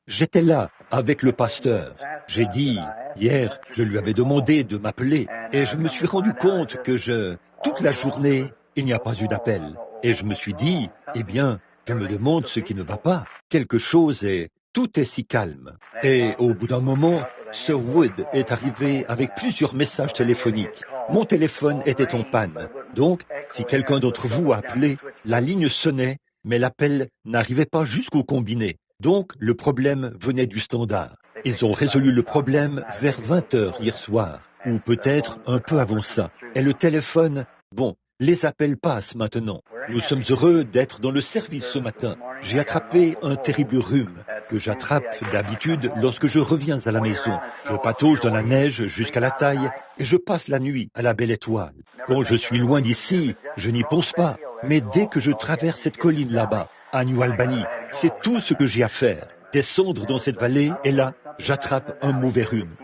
J'étais là, avec le pasteur. J'ai dit, hier, je lui avais demandé de m'appeler, et je me suis rendu compte que toute la journée, il n'y a pas eu d'appel. Et je me suis dit, eh bien, je me demande ce qui ne va pas. Quelque chose est, tout est si calme. Et au bout d'un moment, Sir Wood est arrivé avec plusieurs messages téléphoniques. Mon téléphone était en panne. Donc, si quelqu'un d'entre vous a appelé, la ligne sonnait, mais l'appel n'arrivait pas jusqu'au combiné. Donc, le problème venait du standard. Ils ont résolu le problème vers 20 heures hier soir, ou peut-être un peu avant ça. Et le téléphone, bon, les appels passent maintenant. Nous sommes heureux d'être dans le service ce matin. J'ai attrapé un terrible rhume que j'attrape d'habitude lorsque je reviens à la maison. Je patauge dans la neige jusqu'à la taille et je passe la nuit à la Belle Étoile. Quand je suis loin d'ici, je n'y pense pas. Mais dès que je traverse cette colline là-bas, à New Albany, c'est tout ce que j'ai à faire. Descendre dans cette vallée et là, j'attrape un mauvais rhume.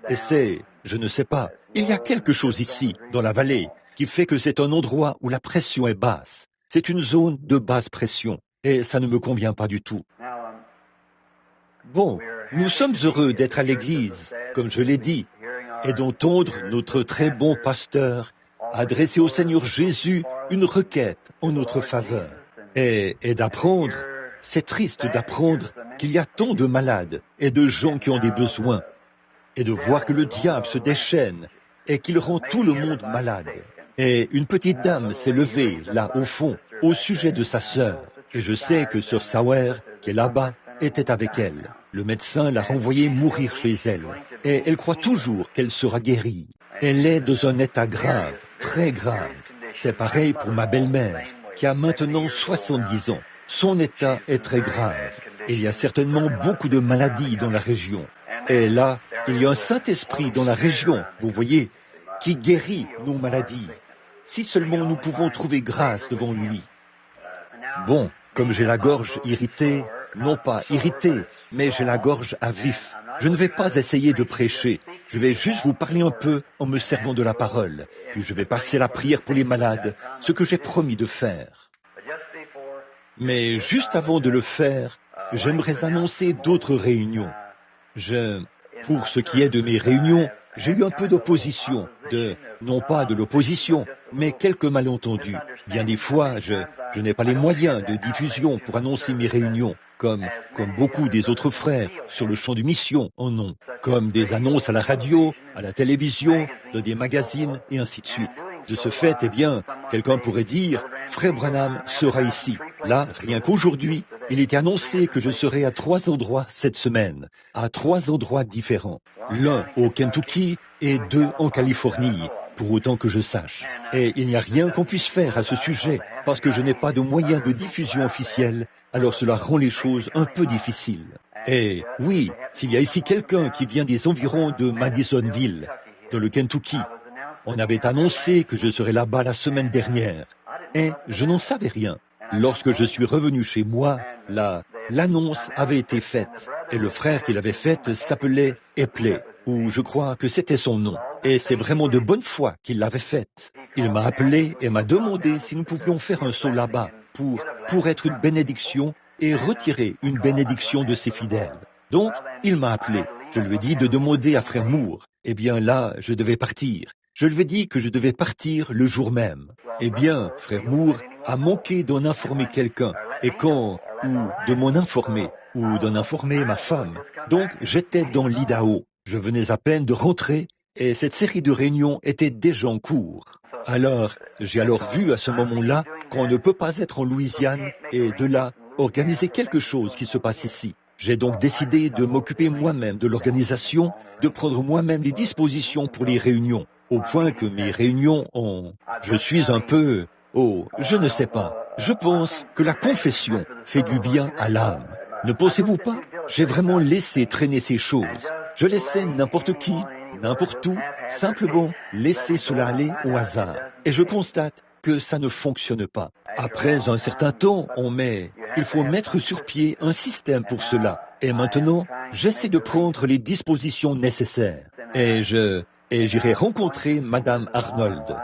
Et c'est, je ne sais pas, il y a quelque chose ici, dans la vallée, qui fait que c'est un endroit où la pression est basse. C'est une zone de basse pression et ça ne me convient pas du tout. Bon, nous sommes heureux d'être à l'église, comme je l'ai dit, et d'entendre notre très bon pasteur adresser au Seigneur Jésus une requête en notre faveur. Et d'apprendre, c'est triste d'apprendre qu'il y a tant de malades et de gens qui ont des besoins, et de voir que le diable se déchaîne et qu'il rend tout le monde malade. Et une petite dame s'est levée, là, au fond, au sujet de sa sœur. Et je sais que Sœur Sauer, qui est là-bas, était avec elle. Le médecin l'a renvoyée mourir chez elle. Et elle croit toujours qu'elle sera guérie. Elle est dans un état grave, très grave. C'est pareil pour ma belle-mère, qui a maintenant 70 ans. Son état est très grave. Il y a certainement beaucoup de maladies dans la région. Et là, il y a un Saint-Esprit dans la région, vous voyez, qui guérit nos maladies. Si seulement nous pouvons trouver grâce devant lui. Bon, comme j'ai la gorge irritée, non pas irritée, mais j'ai la gorge à vif. Je ne vais pas essayer de prêcher. Je vais juste vous parler un peu en me servant de la parole. Puis je vais passer la prière pour les malades, ce que j'ai promis de faire. Mais juste avant de le faire, j'aimerais annoncer d'autres réunions. Pour ce qui est de mes réunions, j'ai eu un peu d'opposition, non pas de l'opposition, mais quelques malentendus. Bien des fois, je n'ai pas les moyens de diffusion pour annoncer mes réunions, comme beaucoup des autres frères sur le champ de mission en ont, comme des annonces à la radio, à la télévision, dans des magazines et ainsi de suite. De ce fait, eh bien, quelqu'un pourrait dire, Frère Branham sera ici. Là, rien qu'aujourd'hui, il était annoncé que je serai à 3 endroits cette semaine, à 3 endroits différents. L'un au Kentucky et 2 en Californie, pour autant que je sache. Et il n'y a rien qu'on puisse faire à ce sujet, parce que je n'ai pas de moyens de diffusion officiels, alors cela rend les choses un peu difficiles. Et oui, s'il y a ici quelqu'un qui vient des environs de Madisonville, dans le Kentucky, on avait annoncé que je serais là-bas la semaine dernière, et je n'en savais rien. Lorsque je suis revenu chez moi, l'annonce avait été faite, et le frère qui l'avait faite s'appelait Epley, ou je crois que c'était son nom. Et c'est vraiment de bonne foi qu'il l'avait faite. Il m'a appelé et m'a demandé si nous pouvions faire un saut là-bas pour être une bénédiction et retirer une bénédiction de ses fidèles. Donc, il m'a appelé. Je lui ai dit de demander à frère Moore. Eh bien là, je devais partir. Je lui ai dit que je devais partir le jour même. Eh bien, frère Moore a manqué d'en informer quelqu'un, ou de m'en informer, ou d'en informer ma femme. Donc, j'étais dans l'Idaho. Je venais à peine de rentrer, et cette série de réunions était déjà en cours. J'ai vu à ce moment-là qu'on ne peut pas être en Louisiane, et de là, organiser quelque chose qui se passe ici. J'ai donc décidé de m'occuper moi-même de l'organisation, de prendre moi-même les dispositions pour les réunions, au point que mes réunions je suis un peu... je ne sais pas. Je pense que la confession fait du bien à l'âme. Ne pensez-vous pas? J'ai vraiment laissé traîner ces choses. Je laissais n'importe qui, n'importe où, simplement laisser cela aller au hasard. Et je constate que ça ne fonctionne pas. Après un certain temps, il faut mettre sur pied un système pour cela. Et maintenant, j'essaie de prendre les dispositions nécessaires. Et j'irai rencontrer Madame Arnold.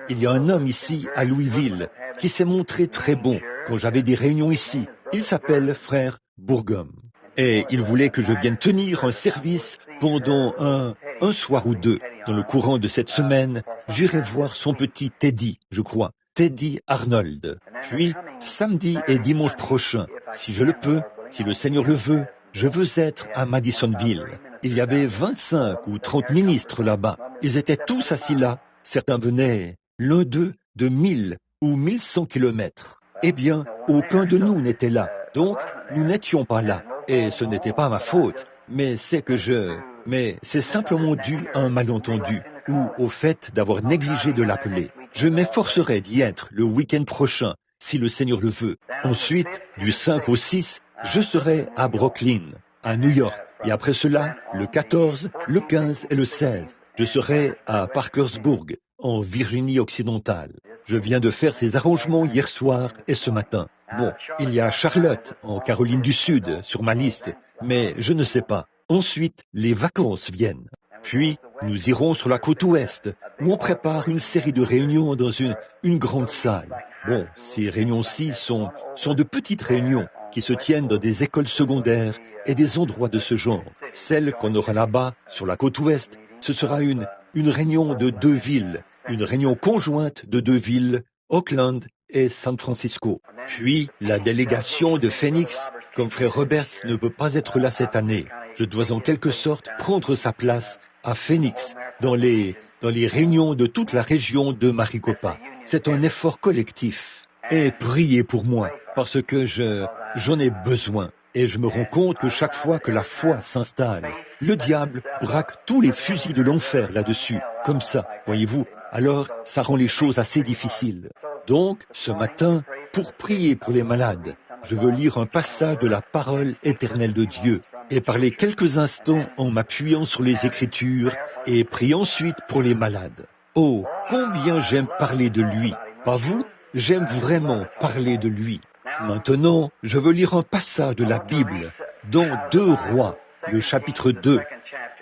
Il y a un homme ici, à Louisville, qui s'est montré très bon quand j'avais des réunions ici. Il s'appelle frère Bourgum. Et il voulait que je vienne tenir un service pendant un soir ou deux. Dans le courant de cette semaine, j'irai voir son petit Teddy, je crois, Teddy Arnold. Puis, samedi et dimanche prochain, si je le peux, si le Seigneur le veut, je veux être à Madisonville. Il y avait 25 ou 30 ministres là-bas. Ils étaient tous assis là. Certains venaient, l'un d'eux, de 1000 ou 1100 kilomètres. Eh bien, aucun de nous n'était là. Donc, nous n'étions pas là. Et ce n'était pas ma faute. Mais c'est simplement dû à un malentendu ou au fait d'avoir négligé de l'appeler. Je m'efforcerai d'y être le week-end prochain, si le Seigneur le veut. Ensuite, du 5 au 6, je serai à Brooklyn, à New York. Et après cela, le 14, le 15 et le 16, je serai à Parkersburg, en Virginie occidentale. Je viens de faire ces arrangements hier soir et ce matin. Bon, il y a Charlotte, en Caroline du Sud, sur ma liste, mais je ne sais pas. Ensuite, les vacances viennent. Puis, nous irons sur la côte ouest, où on prépare une série de réunions dans une grande salle. Bon, ces réunions-ci sont de petites réunions qui se tiennent dans des écoles secondaires et des endroits de ce genre. Celle qu'on aura là-bas, sur la côte ouest, ce sera une réunion de 2 villes, une réunion conjointe de 2 villes, Oakland et San Francisco. Puis, la délégation de Phoenix, comme frère Roberts ne peut pas être là cette année. Je dois en quelque sorte prendre sa place à Phoenix, dans les réunions de toute la région de Maricopa. C'est un effort collectif. Et priez pour moi, parce que j'en ai besoin. Et je me rends compte que chaque fois que la foi s'installe, le diable braque tous les fusils de l'enfer là-dessus, comme ça, voyez-vous. Alors, ça rend les choses assez difficiles. Donc, ce matin, pour prier pour les malades, je veux lire un passage de la parole éternelle de Dieu et parler quelques instants en m'appuyant sur les Écritures et prier ensuite pour les malades. Oh, combien j'aime parler de lui. Pas vous? J'aime vraiment parler de lui. Maintenant, je veux lire un passage de la Bible, dans 2 Rois, le chapitre 2,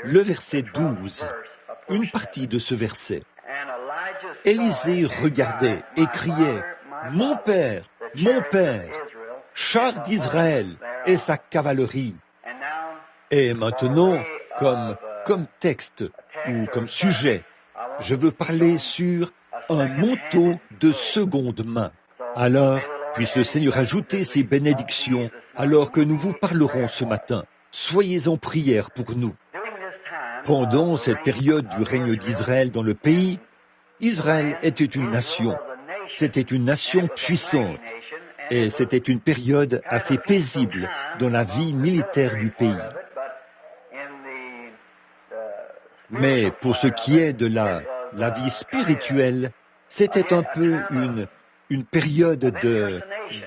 le verset 12, une partie de ce verset. Élisée regardait et criait, « Mon père, char d'Israël et sa cavalerie. » Et maintenant, comme texte ou comme sujet, je veux parler sur un manteau de seconde main. Alors, puisse le Seigneur ajouter ses bénédictions alors que nous vous parlerons ce matin. Soyez en prière pour nous. Pendant cette période du règne d'Israël dans le pays, Israël était une nation. C'était une nation puissante. Et c'était une période assez paisible dans la vie militaire du pays. Mais pour ce qui est de la vie spirituelle, c'était un peu une période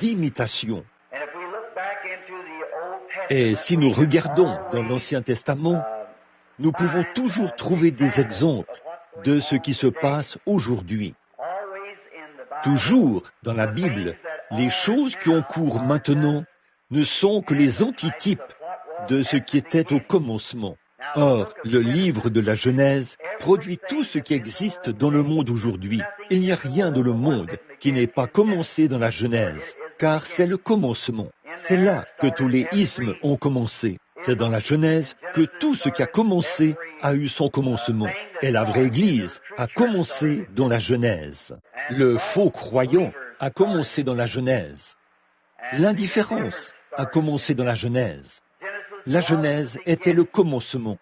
d'imitation. Et si nous regardons dans l'Ancien Testament, nous pouvons toujours trouver des exemples de ce qui se passe aujourd'hui. Toujours dans la Bible, les choses qui ont cours maintenant ne sont que les antitypes de ce qui était au commencement. Or, le livre de la Genèse produit tout ce qui existe dans le monde aujourd'hui. Il n'y a rien dans le monde qui n'ait pas commencé dans la Genèse, car c'est le commencement. C'est là que tous les ismes ont commencé. C'est dans la Genèse que tout ce qui a commencé a eu son commencement. Et la vraie Église a commencé dans la Genèse. Le faux croyant a commencé dans la Genèse. L'indifférence a commencé dans la Genèse. La Genèse était le commencement.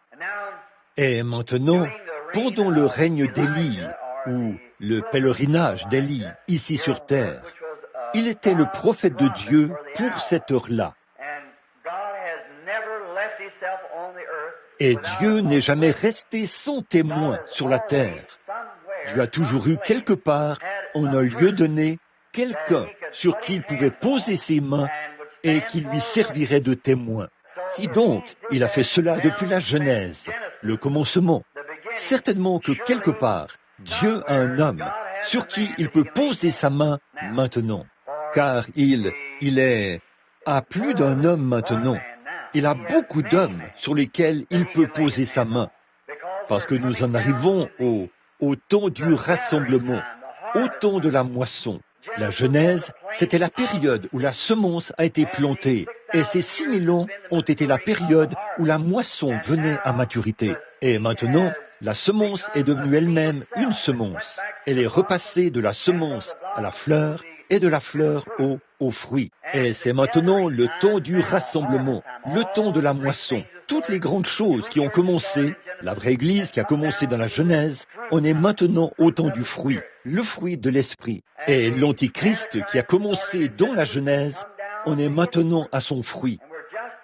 Et maintenant, pendant le règne d'Élie, ou le pèlerinage d'Élie ici sur terre, il était le prophète de Dieu pour cette heure-là. Et Dieu n'est jamais resté sans témoin sur la terre. Dieu a toujours eu quelque part, en un lieu donné, quelqu'un sur qui il pouvait poser ses mains et qui lui servirait de témoin. Si donc il a fait cela depuis la Genèse, le commencement, certainement que quelque part, Dieu a un homme sur qui il peut poser sa main maintenant. Car il a plus d'un homme maintenant. Il a beaucoup d'hommes sur lesquels il peut poser sa main. Parce que nous en arrivons au temps du rassemblement, au temps de la moisson. La Genèse, c'était la période où la semence a été plantée. Et ces 6000 ans ont été la période où la moisson venait à maturité. Et maintenant, la semence est devenue elle-même une semence. Elle est repassée de la semence à la fleur et de la fleur au fruit. Et c'est maintenant le temps du rassemblement, le temps de la moisson. Toutes les grandes choses qui ont commencé, la vraie Église qui a commencé dans la Genèse, on est maintenant au temps du fruit, le fruit de l'Esprit. Et l'Antichrist qui a commencé dans la Genèse, on est maintenant à son fruit.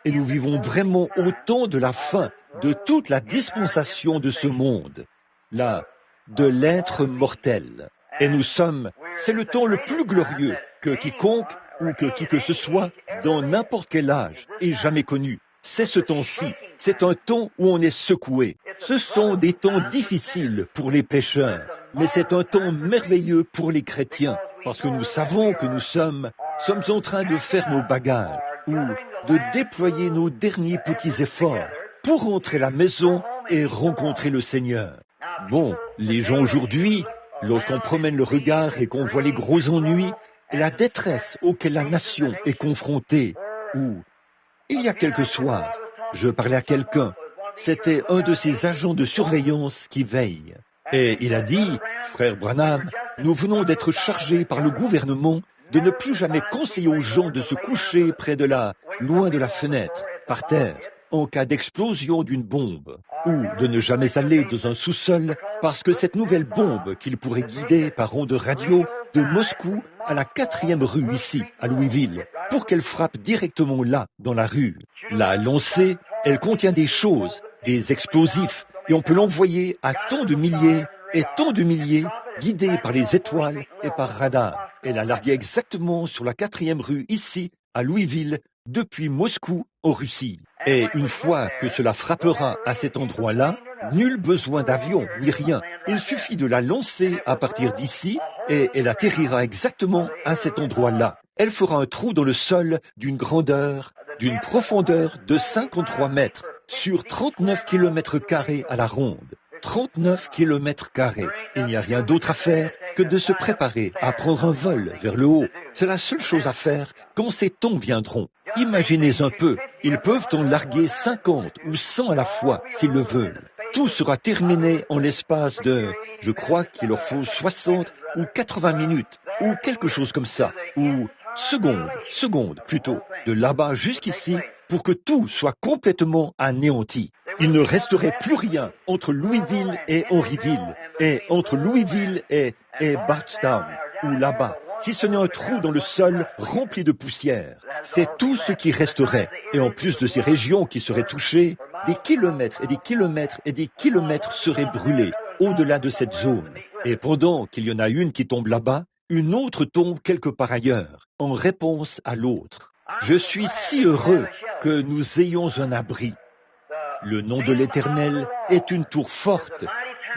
Et nous vivons vraiment au temps de la fin de toute la dispensation de ce monde, là, de l'être mortel. Et nous sommes, c'est le temps le plus glorieux que quiconque ou que qui que ce soit dans n'importe quel âge ait jamais connu. C'est ce temps-ci, c'est un temps où on est secoué. Ce sont des temps difficiles pour les pécheurs, mais c'est un temps merveilleux pour les chrétiens, parce que nous savons que nous sommes en train de faire nos bagages, ou de déployer nos derniers petits efforts pour rentrer à la maison et rencontrer le Seigneur. Bon, les gens aujourd'hui, lorsqu'on promène le regard et qu'on voit les gros ennuis et la détresse auquel la nation est confrontée, ou il y a quelques soirs, je parlais à quelqu'un, c'était un de ces agents de surveillance qui veille. Et il a dit, frère Branham, nous venons d'être chargés par le gouvernement de ne plus jamais conseiller aux gens de se coucher loin de la fenêtre, par terre, en cas d'explosion d'une bombe, ou de ne jamais aller dans un sous-sol parce que cette nouvelle bombe qu'ils pourraient guider par ondes radio de Moscou à la 4e rue ici, à Louisville, pour qu'elle frappe directement là, dans la rue. La lancée, elle contient des choses, des explosifs, et on peut l'envoyer à tant de milliers et tant de milliers, guidés par les étoiles et par radar. Elle a largué exactement sur la 4e rue ici, à Louisville, depuis Moscou en Russie. Et une fois que cela frappera à cet endroit-là, nul besoin d'avion ni rien. Il suffit de la lancer à partir d'ici et elle atterrira exactement à cet endroit-là. Elle fera un trou dans le sol d'une profondeur de 53 mètres sur 39 km² à la ronde. 39 km². Il n'y a rien d'autre à faire que de se préparer à prendre un vol vers le haut. C'est la seule chose à faire quand ces temps viendront. Imaginez un peu, ils peuvent en larguer 50 ou 100 à la fois s'ils le veulent. Tout sera terminé en l'espace de, je crois qu'il leur faut 60 ou 80 minutes, ou quelque chose comme ça, ou secondes plutôt, de là-bas jusqu'ici, pour que tout soit complètement anéanti. Il ne resterait plus rien entre Louisville et Henryville, et entre Louisville et Bardstown, ou là-bas, si ce n'est un trou dans le sol rempli de poussière. C'est tout ce qui resterait. Et en plus de ces régions qui seraient touchées, des kilomètres et des kilomètres et des kilomètres seraient brûlés au-delà de cette zone. Et pendant qu'il y en a une qui tombe là-bas, une autre tombe quelque part ailleurs, en réponse à l'autre. Je suis si heureux que nous ayons un abri. Le nom de l'Éternel est une tour forte.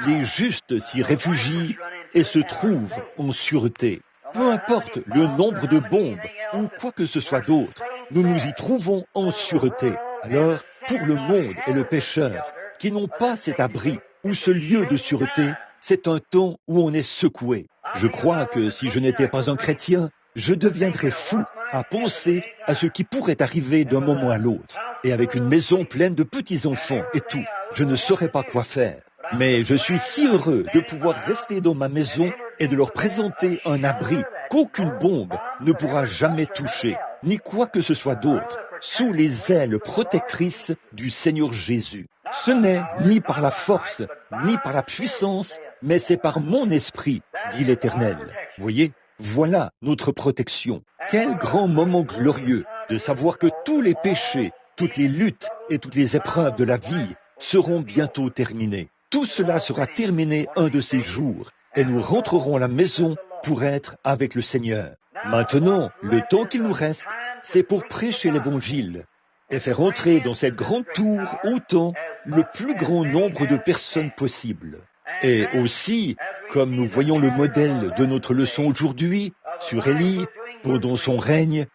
Les justes s'y réfugient et se trouvent en sûreté. Peu importe le nombre de bombes ou quoi que ce soit d'autre, nous nous y trouvons en sûreté. Alors, pour le monde et le pécheur, qui n'ont pas cet abri ou ce lieu de sûreté, c'est un temps où on est secoué. Je crois que si je n'étais pas un chrétien, je deviendrais fou à penser à ce qui pourrait arriver d'un moment à l'autre. Et avec une maison pleine de petits-enfants et tout, je ne saurais pas quoi faire. Mais je suis si heureux de pouvoir rester dans ma maison et de leur présenter un abri qu'aucune bombe ne pourra jamais toucher, ni quoi que ce soit d'autre, sous les ailes protectrices du Seigneur Jésus. Ce n'est ni par la force, ni par la puissance, mais c'est par mon esprit, dit l'Éternel. Voyez, voilà notre protection. Quel grand moment glorieux de savoir que tous les péchés, toutes les luttes et toutes les épreuves de la vie seront bientôt terminées. Tout cela sera terminé un de ces jours et nous rentrerons à la maison pour être avec le Seigneur. Maintenant, le temps qu'il nous reste, c'est pour prêcher l'Évangile et faire entrer dans cette grande tour autant le plus grand nombre de personnes possible. Et aussi, comme nous voyons le modèle de notre leçon aujourd'hui, sur Élie, pendant son règne,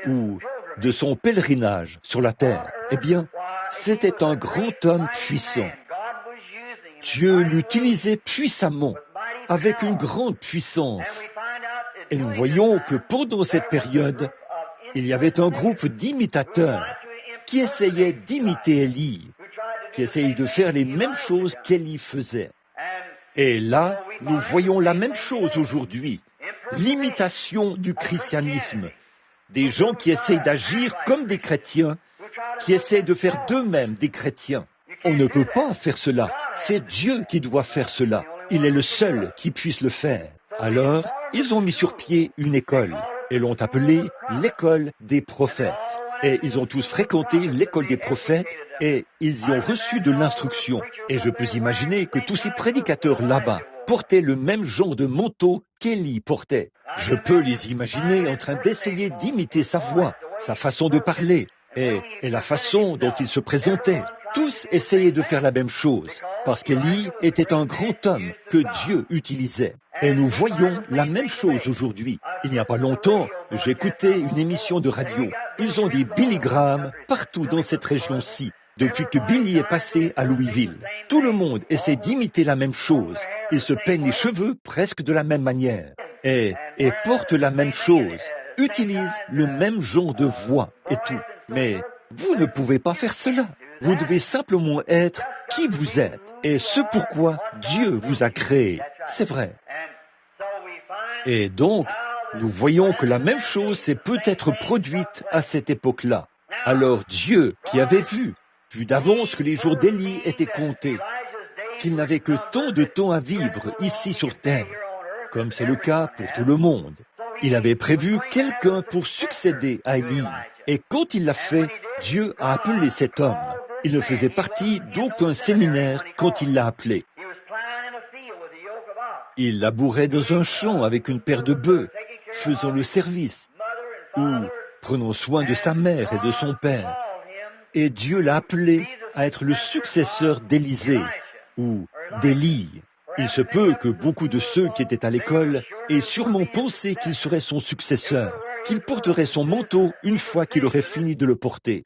ou de son pèlerinage sur la terre, eh bien, c'était un grand homme puissant. Dieu l'utilisait puissamment, avec une grande puissance. Et nous voyons que pendant cette période, Il y avait un groupe d'imitateurs qui essayaient d'imiter Élie, qui essayaient de faire les mêmes choses qu'Élie faisait. Et là, nous voyons la même chose aujourd'hui, l'imitation du christianisme. Des gens qui essayent d'agir comme des chrétiens, qui essayent de faire d'eux-mêmes des chrétiens. On ne peut pas faire cela. C'est Dieu qui doit faire cela. Il est le seul qui puisse le faire. Alors, ils ont mis sur pied une école et l'ont appelée l'école des prophètes. Et ils ont tous fréquenté l'école des prophètes et ils y ont reçu de l'instruction. Et je peux imaginer que tous ces prédicateurs là-bas portaient le même genre de manteau qu'Élie portait. Je peux les imaginer en train d'essayer d'imiter sa voix, sa façon de parler et la façon dont il se présentait. Tous essayaient de faire la même chose, parce qu'Élie était un grand homme que Dieu utilisait. Et nous voyons la même chose aujourd'hui. Il n'y a pas longtemps, j'écoutais une émission de radio. Ils ont des Billy Graham partout dans cette région-ci, depuis que Billy est passé à Louisville. Tout le monde essaie d'imiter la même chose. Ils se peignent les cheveux presque de la même manière. Et portent la même chose, utilisent le même genre de voix et tout. Mais vous ne pouvez pas faire cela. Vous devez simplement être qui vous êtes et ce pourquoi Dieu vous a créé. C'est vrai. Et donc, nous voyons que la même chose s'est peut-être produite à cette époque-là. Alors Dieu, qui avait vu d'avance que les jours d'Élie étaient comptés, qu'il n'avait que tant de temps à vivre ici sur terre, comme c'est le cas pour tout le monde. Il avait prévu quelqu'un pour succéder à Élie. Et quand il l'a fait, Dieu a appelé cet homme. Il ne faisait partie d'aucun séminaire quand il l'a appelé. Il labourait dans un champ avec une paire de bœufs, faisant le service, ou prenant soin de sa mère et de son père. Et Dieu l'a appelé à être le successeur d'Élisée, ou d'Élie. Il se peut que beaucoup de ceux qui étaient à l'école aient sûrement pensé qu'il serait son successeur, qu'il porterait son manteau une fois qu'il aurait fini de le porter.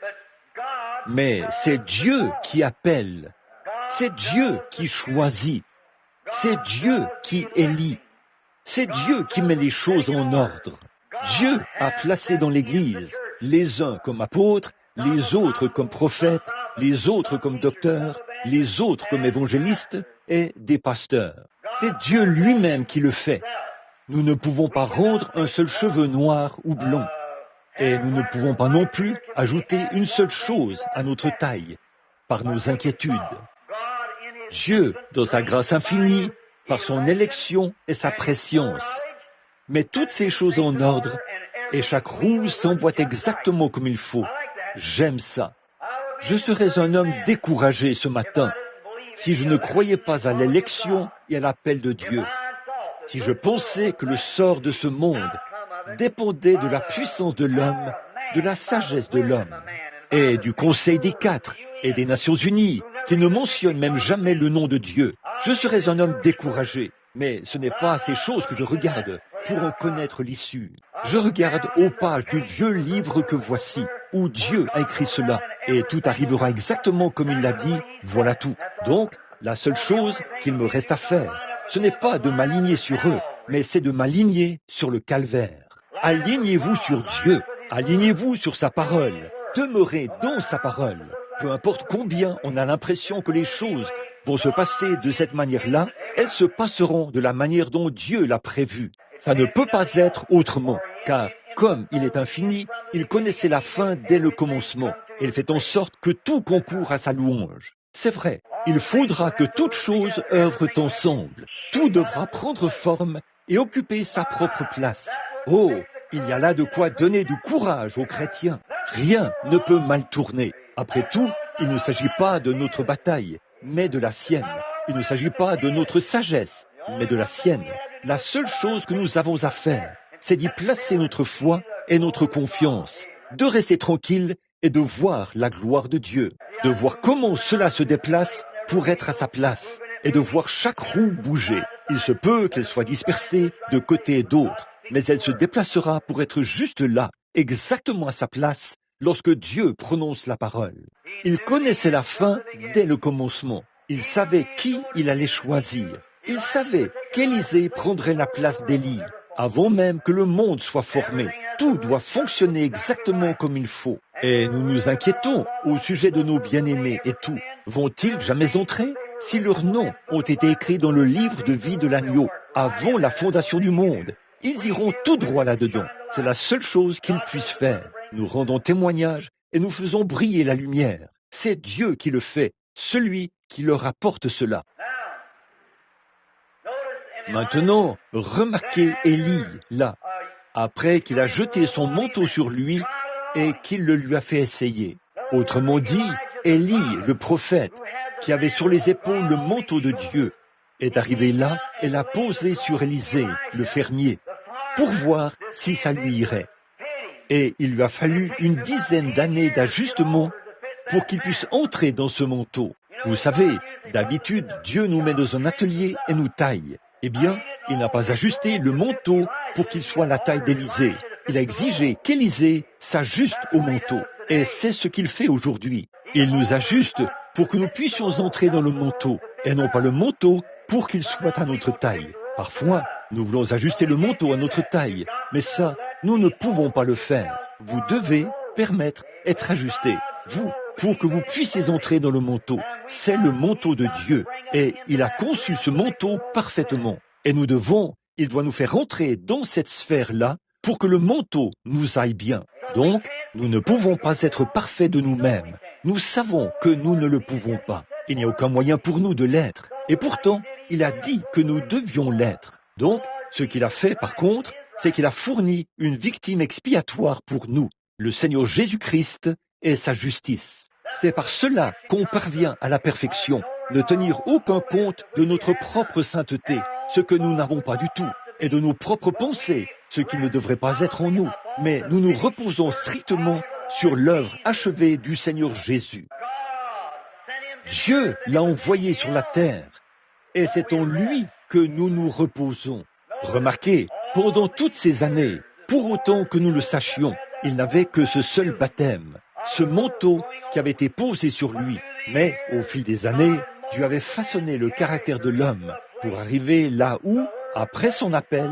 Mais c'est Dieu qui appelle, c'est Dieu qui choisit, c'est Dieu qui élit, c'est Dieu qui met les choses en ordre. Dieu a placé dans l'Église les uns comme apôtres, les autres comme prophètes, les autres comme docteurs, les autres comme évangélistes et des pasteurs. C'est Dieu lui-même qui le fait. Nous ne pouvons pas rendre un seul cheveu noir ou blond. Et nous ne pouvons pas non plus ajouter une seule chose à notre taille, par nos inquiétudes. Dieu, dans sa grâce infinie, par son élection et sa préscience, met toutes ces choses en ordre et chaque roue s'emboîte exactement comme il faut. J'aime ça. Je serais un homme découragé ce matin si je ne croyais pas à l'élection et à l'appel de Dieu. Si je pensais que le sort de ce monde dépendait de la puissance de l'homme, de la sagesse de l'homme, et du Conseil des Quatre et des Nations Unies, qui ne mentionnent même jamais le nom de Dieu, je serais un homme découragé. Mais ce n'est pas ces choses que je regarde pour en connaître l'issue. Je regarde aux pages du vieux livre que voici, où Dieu a écrit cela, et tout arrivera exactement comme il l'a dit, voilà tout. Donc, la seule chose qu'il me reste à faire, ce n'est pas de m'aligner sur eux, mais c'est de m'aligner sur le calvaire. Alignez-vous sur Dieu, alignez-vous sur sa parole, demeurez dans sa parole. Peu importe combien on a l'impression que les choses vont se passer de cette manière-là, elles se passeront de la manière dont Dieu l'a prévu. Ça ne peut pas être autrement, car comme il est infini, il connaissait la fin dès le commencement. Et il fait en sorte que tout concourt à sa louange. C'est vrai, il faudra que toutes choses œuvrent ensemble. Tout devra prendre forme et occuper sa propre place. Oh, il y a là de quoi donner du courage aux chrétiens. Rien ne peut mal tourner. Après tout, il ne s'agit pas de notre bataille, mais de la sienne. Il ne s'agit pas de notre sagesse, mais de la sienne. La seule chose que nous avons à faire, c'est d'y placer notre foi et notre confiance, de rester tranquille et de voir la gloire de Dieu, de voir comment cela se déplace pour être à sa place, et de voir chaque roue bouger. Il se peut qu'elle soit dispersée de côté et d'autre, mais elle se déplacera pour être juste là, exactement à sa place, lorsque Dieu prononce la parole. Il connaissait la fin dès le commencement. Il savait qui il allait choisir. Il savait qu'Élisée prendrait la place d'Élie, avant même que le monde soit formé. tout doit fonctionner exactement comme il faut. Et nous nous inquiétons au sujet de nos bien-aimés et tout. Vont-ils jamais entrer? Si leurs noms ont été écrits dans le livre de vie de l'agneau avant la fondation du monde, ils iront tout droit là-dedans. C'est la seule chose qu'ils puissent faire. Nous rendons témoignage et nous faisons briller la lumière. C'est Dieu qui le fait, celui qui leur apporte cela. Maintenant, remarquez Élie, là, après qu'il a jeté son manteau sur lui et qu'il le lui a fait essayer. Autrement dit, Élie, le prophète, qui avait sur les épaules le manteau de Dieu, est arrivé là et l'a posé sur Élisée, le fermier, pour voir si ça lui irait. Et il lui a fallu une dizaine d'années d'ajustement pour qu'il puisse entrer dans ce manteau. Vous savez, d'habitude, Dieu nous met dans un atelier et nous taille. Eh bien, il n'a pas ajusté le manteau pour qu'il soit la taille d'Élisée. Il a exigé qu'Élisée s'ajuste au manteau. Et c'est ce qu'il fait aujourd'hui. Il nous ajuste pour que nous puissions entrer dans le manteau, et non pas le manteau pour qu'il soit à notre taille. Parfois, nous voulons ajuster le manteau à notre taille, mais ça, nous ne pouvons pas le faire. Vous devez permettre d'être ajusté. Vous, pour que vous puissiez entrer dans le manteau. C'est le manteau de Dieu. Et il a conçu ce manteau parfaitement. Et il doit nous faire entrer dans cette sphère-là pour que le manteau nous aille bien. Donc, nous ne pouvons pas être parfaits de nous-mêmes. Nous savons que nous ne le pouvons pas. Il n'y a aucun moyen pour nous de l'être. Et pourtant, il a dit que nous devions l'être. Donc, ce qu'il a fait, par contre, c'est qu'il a fourni une victime expiatoire pour nous, le Seigneur Jésus-Christ et sa justice. C'est par cela qu'on parvient à la perfection, ne tenir aucun compte de notre propre sainteté, ce que nous n'avons pas du tout, et de nos propres pensées, ce qui ne devrait pas être en nous, mais nous nous reposons strictement sur l'œuvre achevée du Seigneur Jésus. Dieu l'a envoyé sur la terre, et c'est en lui que nous nous reposons. Remarquez, pendant toutes ces années, pour autant que nous le sachions, il n'avait que ce seul baptême, ce manteau qui avait été posé sur lui. Mais au fil des années, Dieu avait façonné le caractère de l'homme pour arriver là où, après son appel,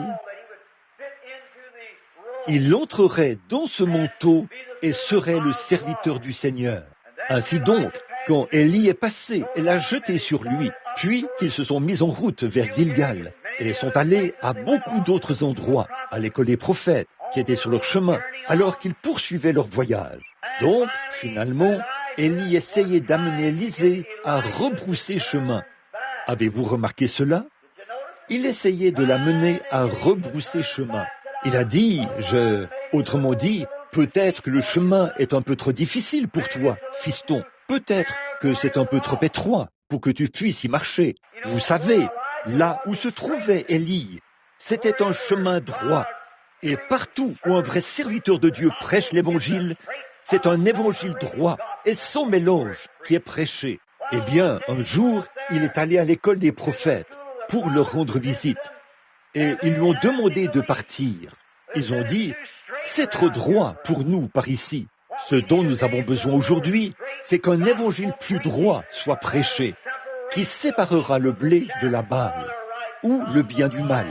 il entrerait dans ce manteau et serait le serviteur du Seigneur. Ainsi donc, quand Élie est passé et l'a jeté sur lui, puis qu'ils se sont mis en route vers Gilgal et sont allés à beaucoup d'autres endroits, à l'école des prophètes, qui étaient sur leur chemin, alors qu'ils poursuivaient leur voyage. Donc, finalement, Élie essayait d'amener Élisée à rebrousser chemin. Avez-vous remarqué cela? Il essayait de l'amener à rebrousser chemin. Il a dit, autrement dit, peut-être que le chemin est un peu trop difficile pour toi, fiston. Peut-être que c'est un peu trop étroit pour que tu puisses y marcher. Vous savez, là où se trouvait Élie, c'était un chemin droit. Et partout où un vrai serviteur de Dieu prêche l'évangile, c'est un évangile droit et sans mélange qui est prêché. Eh bien, un jour, il est allé à l'école des prophètes pour leur rendre visite. Et ils lui ont demandé de partir. Ils ont dit, c'est trop droit pour nous par ici. Ce dont nous avons besoin aujourd'hui, c'est qu'un évangile plus droit soit prêché, qui séparera le blé de la balle, ou le bien du mal,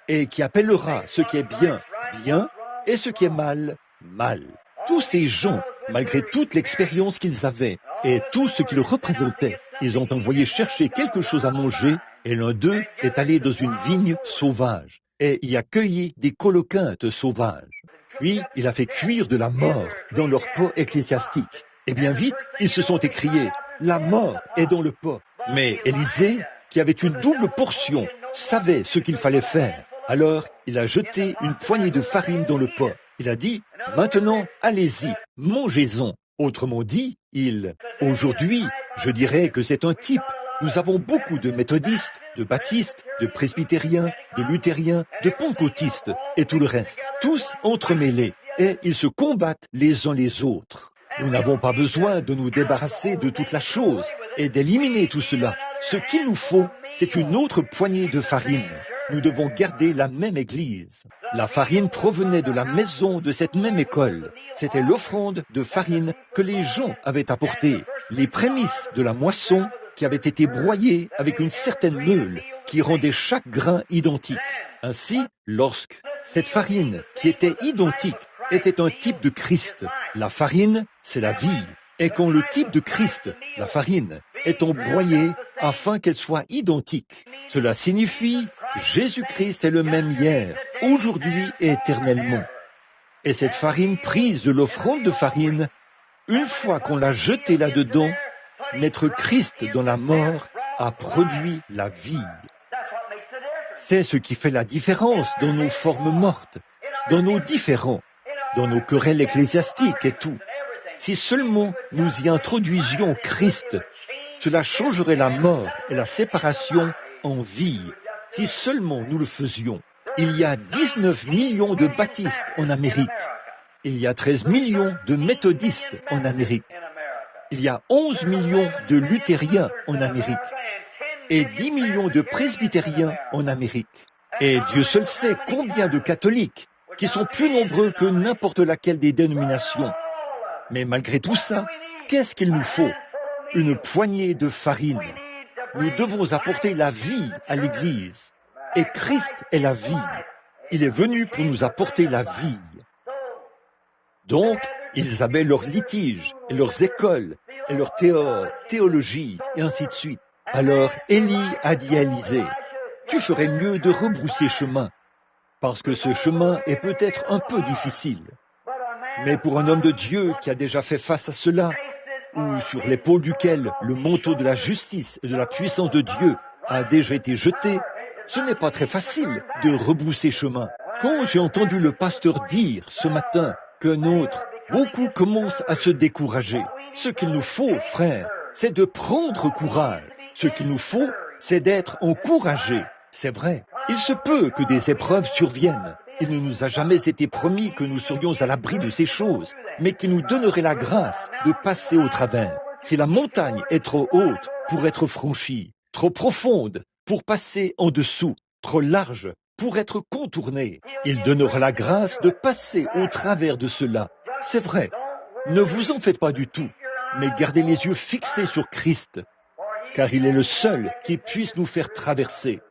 et qui appellera ce qui est bien, bien, et ce qui est mal, mal. Tous ces gens, malgré toute l'expérience qu'ils avaient et tout ce qu'ils représentaient, ils ont envoyé chercher quelque chose à manger, et l'un d'eux est allé dans une vigne sauvage, et y a cueilli des coloquintes sauvages. Puis, il a fait cuire de la mort dans leur pot ecclésiastique. Et bien vite, ils se sont écriés, la mort est dans le pot. Mais Élisée, qui avait une double portion, savait ce qu'il fallait faire. Alors, il a jeté une poignée de farine dans le pot. Il a dit, maintenant, allez-y, mangez-en. Autrement dit, aujourd'hui, je dirais que c'est un type. Nous avons beaucoup de méthodistes, de baptistes, de presbytériens, de luthériens, de pentecôtistes et tout le reste, tous entremêlés, et ils se combattent les uns les autres. Nous n'avons pas besoin de nous débarrasser de toute la chose et d'éliminer tout cela. Ce qu'il nous faut, c'est une autre poignée de farine. Nous devons garder la même église. La farine provenait de la maison de cette même école. C'était l'offrande de farine que les gens avaient apportée, les prémices de la moisson qui avait été broyée avec une certaine meule qui rendait chaque grain identique. Ainsi, lorsque Cette farine, qui était identique, était un type de Christ. La farine, c'est la vie. Et quand le type de Christ, la farine, est embroyée afin qu'elle soit identique, cela signifie Jésus-Christ est le même hier, aujourd'hui et éternellement. Et cette farine prise de l'offrande de farine, une fois qu'on l'a jetée là-dedans, mettre Christ dans la mort a produit la vie. C'est ce qui fait la différence dans nos formes mortes, dans nos différends, dans nos querelles ecclésiastiques et tout. Si seulement nous y introduisions Christ, cela changerait la mort et la séparation en vie. Si seulement nous le faisions. Il y a 19 millions de baptistes en Amérique. Il y a 13 millions de méthodistes en Amérique. Il y a 11 millions de luthériens en Amérique. Et 10 millions de presbytériens en Amérique. Et Dieu seul sait combien de catholiques, qui sont plus nombreux que n'importe laquelle des dénominations. Mais malgré tout ça, qu'est-ce qu'il nous faut? Une poignée de farine. Nous devons apporter la vie à l'Église. Et Christ est la vie. Il est venu pour nous apporter la vie. Donc, ils avaient leurs litiges, et leurs écoles, et leur théologie, et ainsi de suite. Alors, Élie a dit à Élisée, « Tu ferais mieux de rebrousser chemin, parce que ce chemin est peut-être un peu difficile. Mais pour un homme de Dieu qui a déjà fait face à cela, ou sur l'épaule duquel le manteau de la justice et de la puissance de Dieu a déjà été jeté, ce n'est pas très facile de rebrousser chemin. Quand j'ai entendu le pasteur dire ce matin qu'un autre, beaucoup commencent à se décourager. Ce qu'il nous faut, frère, c'est de prendre courage. Ce qu'il nous faut, c'est d'être encouragé. C'est vrai, il se peut que des épreuves surviennent. Il ne nous a jamais été promis que nous serions à l'abri de ces choses, mais qu'il nous donnerait la grâce de passer au travers. Si la montagne est trop haute pour être franchie, trop profonde pour passer en dessous, trop large pour être contournée, il donnera la grâce de passer au travers de cela. C'est vrai, ne vous en faites pas du tout, mais gardez les yeux fixés sur Christ, car il est le seul qui puisse nous faire traverser.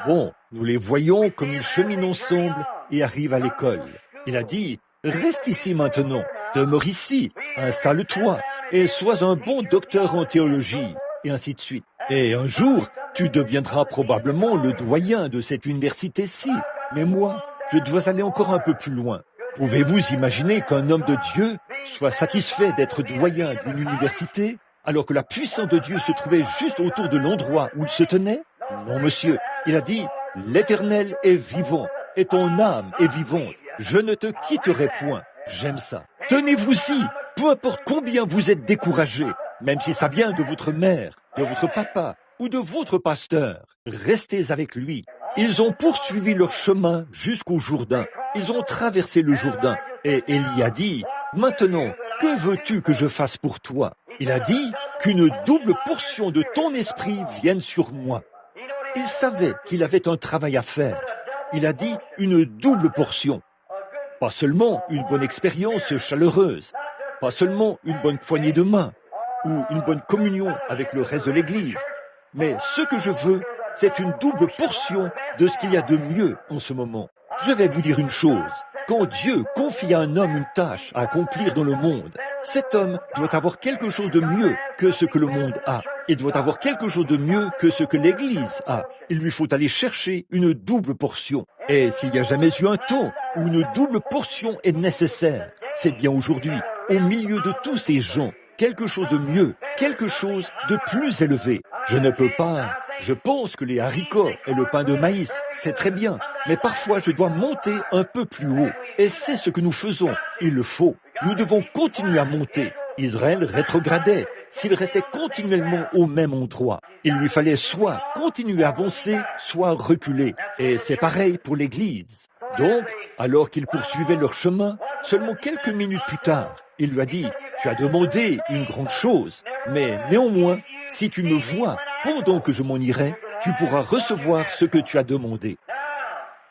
Bon, nous les voyons comme ils cheminent ensemble et arrivent à l'école. Il a dit, reste ici maintenant, demeure ici, installe-toi et sois un bon docteur en théologie, et ainsi de suite. Et un jour, tu deviendras probablement le doyen de cette université-ci. Mais moi, je dois aller encore un peu plus loin. Pouvez-vous imaginer qu'un homme de Dieu soit satisfait d'être doyen d'une université alors que la puissance de Dieu se trouvait juste autour de l'endroit où il se tenait? Non, monsieur. Il a dit, l'Éternel est vivant et ton âme est vivante. Je ne te quitterai point. J'aime ça. Tenez-vous-y, peu importe combien vous êtes découragé, même si ça vient de votre mère, de votre papa ou de votre pasteur. Restez avec lui. Ils ont poursuivi leur chemin jusqu'au Jourdain. Ils ont traversé le Jourdain. Et Élie a dit, maintenant, que veux-tu que je fasse pour toi? Il a dit qu'une double portion de ton esprit vienne sur moi. Il savait qu'il avait un travail à faire. Il a dit une double portion. Pas seulement une bonne expérience chaleureuse, pas seulement une bonne poignée de main ou une bonne communion avec le reste de l'Église, mais ce que je veux, c'est une double portion de ce qu'il y a de mieux en ce moment. Je vais vous dire une chose. Quand Dieu confie à un homme une tâche à accomplir dans le monde, cet homme doit avoir quelque chose de mieux que ce que le monde a. Il doit avoir quelque chose de mieux que ce que l'Église a. Il lui faut aller chercher une double portion. Et s'il n'y a jamais eu un temps où une double portion est nécessaire, c'est bien aujourd'hui, au milieu de tous ces gens, quelque chose de mieux, quelque chose de plus élevé. Je ne peux pas. Je pense que les haricots et le pain de maïs, c'est très bien, mais parfois je dois monter un peu plus haut. Et c'est ce que nous faisons. Il le faut. Nous devons continuer à monter. Israël rétrogradait. S'il restait continuellement au même endroit, il lui fallait soit continuer à avancer, soit reculer. Et c'est pareil pour l'Église. Donc, alors qu'ils poursuivaient leur chemin, seulement quelques minutes plus tard, il lui a dit, « Tu as demandé une grande chose, mais néanmoins, si tu me vois pendant que je m'en irai, tu pourras recevoir ce que tu as demandé. »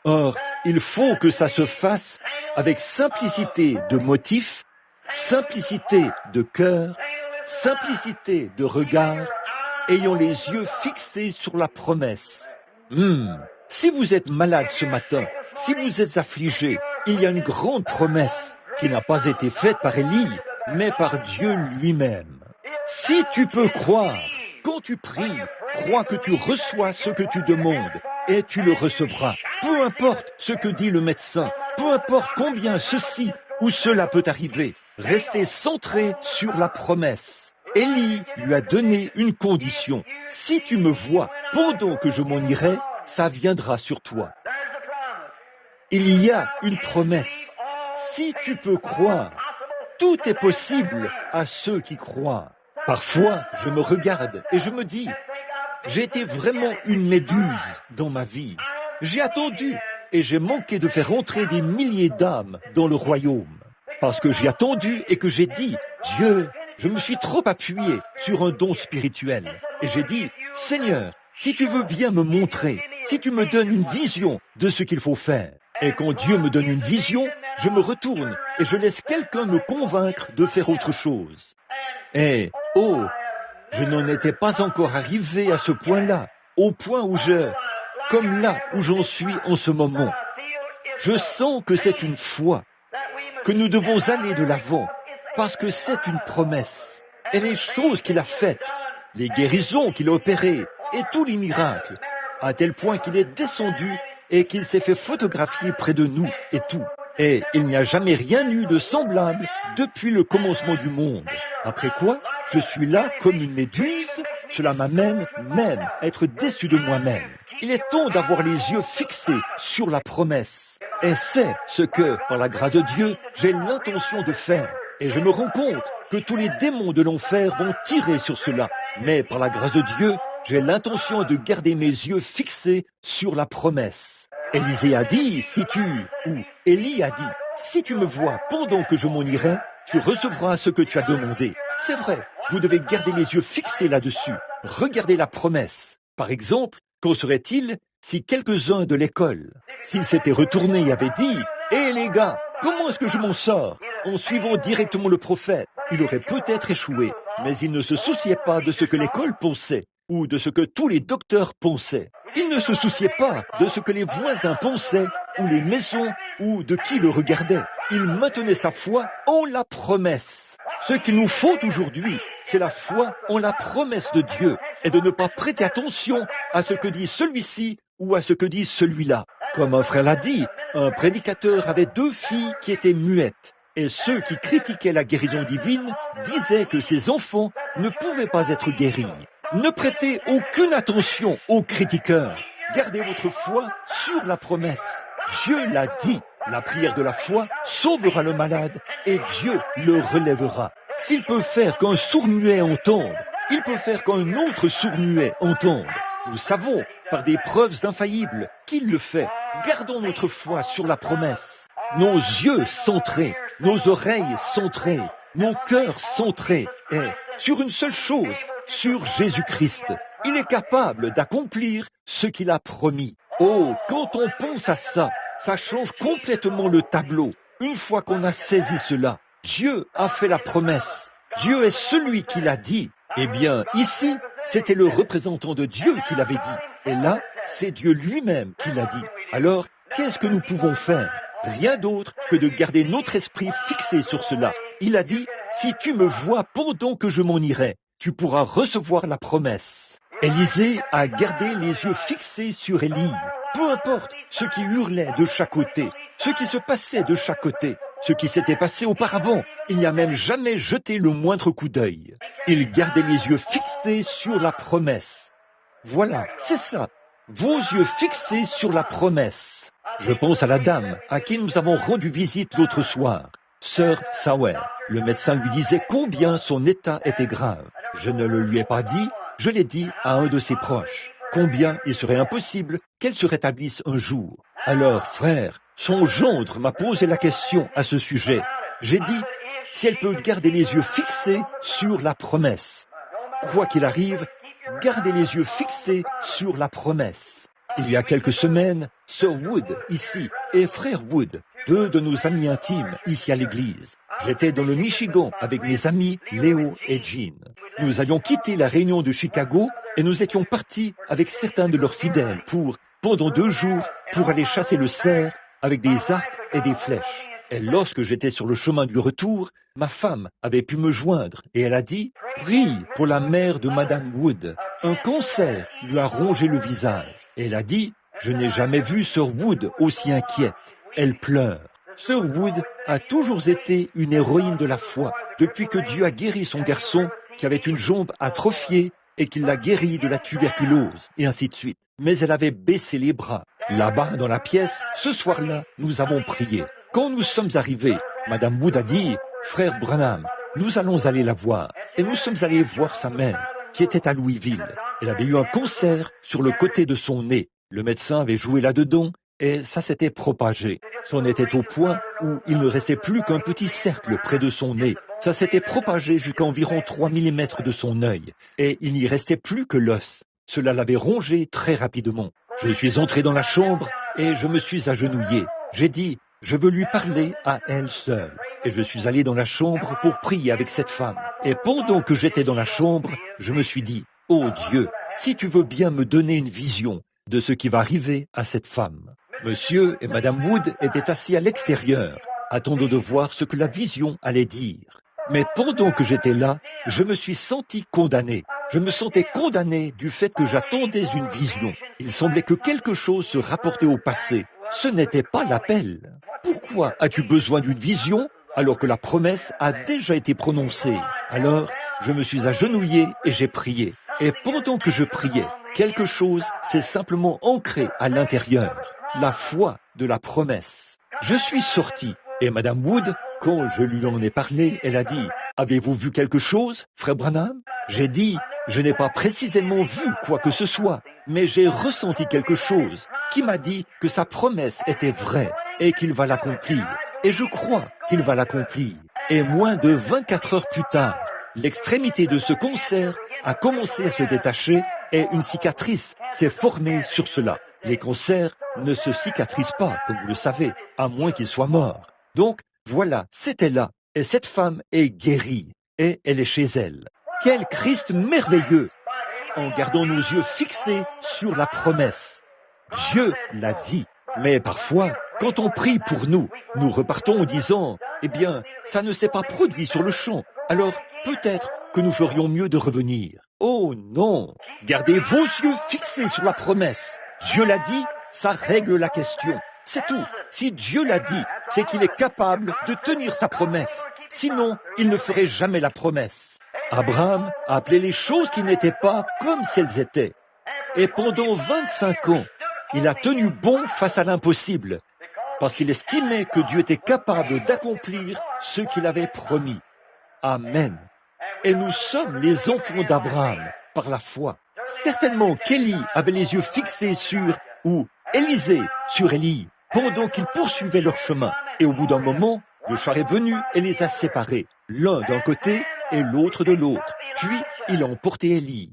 Or, il faut que ça se fasse avec simplicité de motif, simplicité de cœur, simplicité de regard, ayant les yeux fixés sur la promesse. Si vous êtes malade ce matin, si vous êtes affligés, il y a une grande promesse qui n'a pas été faite par Élie, mais par Dieu lui-même. Si tu peux croire, quand tu pries, crois que tu reçois ce que tu demandes et tu le recevras. Peu importe ce que dit le médecin, peu importe combien ceci ou cela peut arriver, restez centré sur la promesse. Élie lui a donné une condition. Si tu me vois pendant que je m'en irai, ça viendra sur toi. Il y a une promesse. Si tu peux croire, tout est possible à ceux qui croient. Parfois, je me regarde et je me dis, j'ai été vraiment une méduse dans ma vie. J'ai attendu et j'ai manqué de faire entrer des milliers d'âmes dans le royaume. Parce que j'ai attendu et que j'ai dit, Dieu, je me suis trop appuyé sur un don spirituel. Et j'ai dit, Seigneur, si tu veux bien me montrer, si tu me donnes une vision de ce qu'il faut faire. Et quand Dieu me donne une vision, je me retourne et je laisse quelqu'un me convaincre de faire autre chose. Et, oh, je n'en étais pas encore arrivé à ce point-là, au point où comme là où j'en suis en ce moment. Je sens que c'est une foi, que nous devons aller de l'avant, parce que c'est une promesse. Et les choses qu'il a faites, les guérisons qu'il a opérées, et tous les miracles, à tel point qu'il est descendu et qu'il s'est fait photographier près de nous et tout. Et il n'y a jamais rien eu de semblable depuis le commencement du monde. Après quoi, je suis là comme une méduse, cela m'amène même à être déçu de moi-même. Il est temps d'avoir les yeux fixés sur la promesse. Et c'est ce que, par la grâce de Dieu, j'ai l'intention de faire. Et je me rends compte que tous les démons de l'enfer vont tirer sur cela. Mais par la grâce de Dieu, j'ai l'intention de garder mes yeux fixés sur la promesse. Élisée a dit, Élie a dit, si tu me vois pendant que je m'en irai, tu recevras ce que tu as demandé. C'est vrai, vous devez garder les yeux fixés là-dessus. Regardez la promesse. Par exemple, qu'en serait-il si quelques-uns de l'école, s'ils s'étaient retournés et avaient dit, « Hé les gars, comment est-ce que je m'en sors ?» En suivant directement le prophète, il aurait peut-être échoué, mais il ne se souciait pas de ce que l'école pensait ou de ce que tous les docteurs pensaient. Il ne se souciait pas de ce que les voisins pensaient ou les maisons ou de qui le regardait. Il maintenait sa foi en la promesse. Ce qu'il nous faut aujourd'hui, c'est la foi en la promesse de Dieu et de ne pas prêter attention à ce que dit celui-ci ou à ce que dit celui-là. Comme un frère l'a dit, un prédicateur avait 2 filles qui étaient muettes. Et ceux qui critiquaient la guérison divine disaient que ces enfants ne pouvaient pas être guéris. Ne prêtez aucune attention aux critiqueurs. Gardez votre foi sur la promesse. Dieu l'a dit. La prière de la foi sauvera le malade et Dieu le relèvera. S'il peut faire qu'un sourd-muet entende, il peut faire qu'un autre sourd-muet entende. Nous savons, par des preuves infaillibles, qu'il le fait. Gardons notre foi sur la promesse. Nos yeux centrés, nos oreilles centrées, nos cœurs centrés, et sur une seule chose, sur Jésus-Christ. Il est capable d'accomplir ce qu'il a promis. Oh, quand on pense à ça, ça change complètement le tableau. Une fois qu'on a saisi cela, Dieu a fait la promesse. Dieu est celui qui l'a dit. Eh bien, ici, c'était le représentant de Dieu qui l'avait dit. Et là, c'est Dieu lui-même qui l'a dit. Alors, qu'est-ce que nous pouvons faire? Rien d'autre que de garder notre esprit fixé sur cela. Il a dit, si tu me vois pendant que je m'en irai, tu pourras recevoir la promesse. Élisée a gardé les yeux fixés sur Élie. Peu importe ce qui hurlait de chaque côté, ce qui se passait de chaque côté, ce qui s'était passé auparavant, il n'y a même jamais jeté le moindre coup d'œil. Il gardait les yeux fixés sur la promesse. Voilà, c'est ça, vos yeux fixés sur la promesse. Je pense à la dame à qui nous avons rendu visite l'autre soir, sœur Sauer. Le médecin lui disait combien son état était grave. Je ne le lui ai pas dit, je l'ai dit à un de ses proches. Combien il serait impossible qu'elle se rétablisse un jour. Alors, frère, son gendre m'a posé la question à ce sujet. J'ai dit, si elle peut garder les yeux fixés sur la promesse. Quoi qu'il arrive, gardez les yeux fixés sur la promesse. Il y a quelques semaines, Sœur Wood, ici, et Frère Wood, 2 de nos amis intimes, ici à l'église. J'étais dans le Michigan avec mes amis Léo et Jean. Nous avions quitté la réunion de Chicago et nous étions partis avec certains de leurs fidèles pendant 2 jours, pour aller chasser le cerf avec des arcs et des flèches. Et lorsque j'étais sur le chemin du retour, ma femme avait pu me joindre et elle a dit « Prie pour la mère de Madame Wood. Un cancer lui a rongé le visage. » Et elle a dit « Je n'ai jamais vu Sœur Wood aussi inquiète. Elle pleure. » Sœur Wood a toujours été une héroïne de la foi depuis que Dieu a guéri son garçon qui avait une jambe atrophiée et qu'il l'a guéri de la tuberculose, et ainsi de suite. Mais elle avait baissé les bras. Là-bas, dans la pièce, ce soir-là, nous avons prié. Quand nous sommes arrivés, Madame Wood a dit « Frère Branham, nous allons aller la voir. » Et nous sommes allés voir sa mère, qui était à Louisville. Elle avait eu un cancer sur le côté de son nez. Le médecin avait joué là-dedans et ça s'était propagé. C'en était au point où il ne restait plus qu'un petit cercle près de son nez. Ça s'était propagé jusqu'à environ 3 mm de son œil et il n'y restait plus que l'os. Cela l'avait rongé très rapidement. Je suis entré dans la chambre et je me suis agenouillé. J'ai dit « Je veux lui parler à elle seule ». Et je suis allé dans la chambre pour prier avec cette femme. Et pendant que j'étais dans la chambre, je me suis dit « Oh Dieu, si tu veux bien me donner une vision de ce qui va arriver à cette femme. » Monsieur et Madame Wood étaient assis à l'extérieur, attendant de voir ce que la vision allait dire. Mais pendant que j'étais là, je me suis senti condamné. Je me sentais condamné du fait que j'attendais une vision. Il semblait que quelque chose se rapportait au passé. Ce n'était pas l'appel. Pourquoi as-tu besoin d'une vision alors que la promesse a déjà été prononcée? Alors, je me suis agenouillé et j'ai prié. Et pendant que je priais, quelque chose s'est simplement ancré à l'intérieur. La foi de la promesse. Je suis sorti et Madame Wood, quand je lui en ai parlé, elle a dit « Avez-vous vu quelque chose, Frère Branham ?» J'ai dit « Je n'ai pas précisément vu quoi que ce soit, mais j'ai ressenti quelque chose qui m'a dit que sa promesse était vraie et qu'il va l'accomplir. Et je crois qu'il va l'accomplir. » Et moins de 24 heures plus tard, l'extrémité de ce cancer a commencé à se détacher et une cicatrice s'est formée sur cela. Les cancers ne se cicatrisent pas, comme vous le savez, à moins qu'ils soient morts. Donc, voilà, c'était là. Et cette femme est guérie. Et elle est chez elle. Quel Christ merveilleux! En gardant nos yeux fixés sur la promesse. Dieu l'a dit. Mais parfois, quand on prie pour nous, nous repartons en disant « Eh bien, ça ne s'est pas produit sur le champ. Alors, peut-être que nous ferions mieux de revenir. » Oh non! Gardez vos yeux fixés sur la promesse. Dieu l'a dit, ça règle la question. C'est tout. Si Dieu l'a dit, c'est qu'il est capable de tenir sa promesse. Sinon, il ne ferait jamais la promesse. Abraham a appelé les choses qui n'étaient pas comme si elles étaient. Et pendant 25 ans, il a tenu bon face à l'impossible, parce qu'il estimait que Dieu était capable d'accomplir ce qu'il avait promis. Amen. Et nous sommes les enfants d'Abraham par la foi. Certainement qu'Élie avait les yeux fixés sur, ou Élisée sur Élie, pendant qu'ils poursuivaient leur chemin. Et au bout d'un moment, le char est venu et les a séparés, l'un d'un côté et l'autre de l'autre. Puis il a emporté Élie.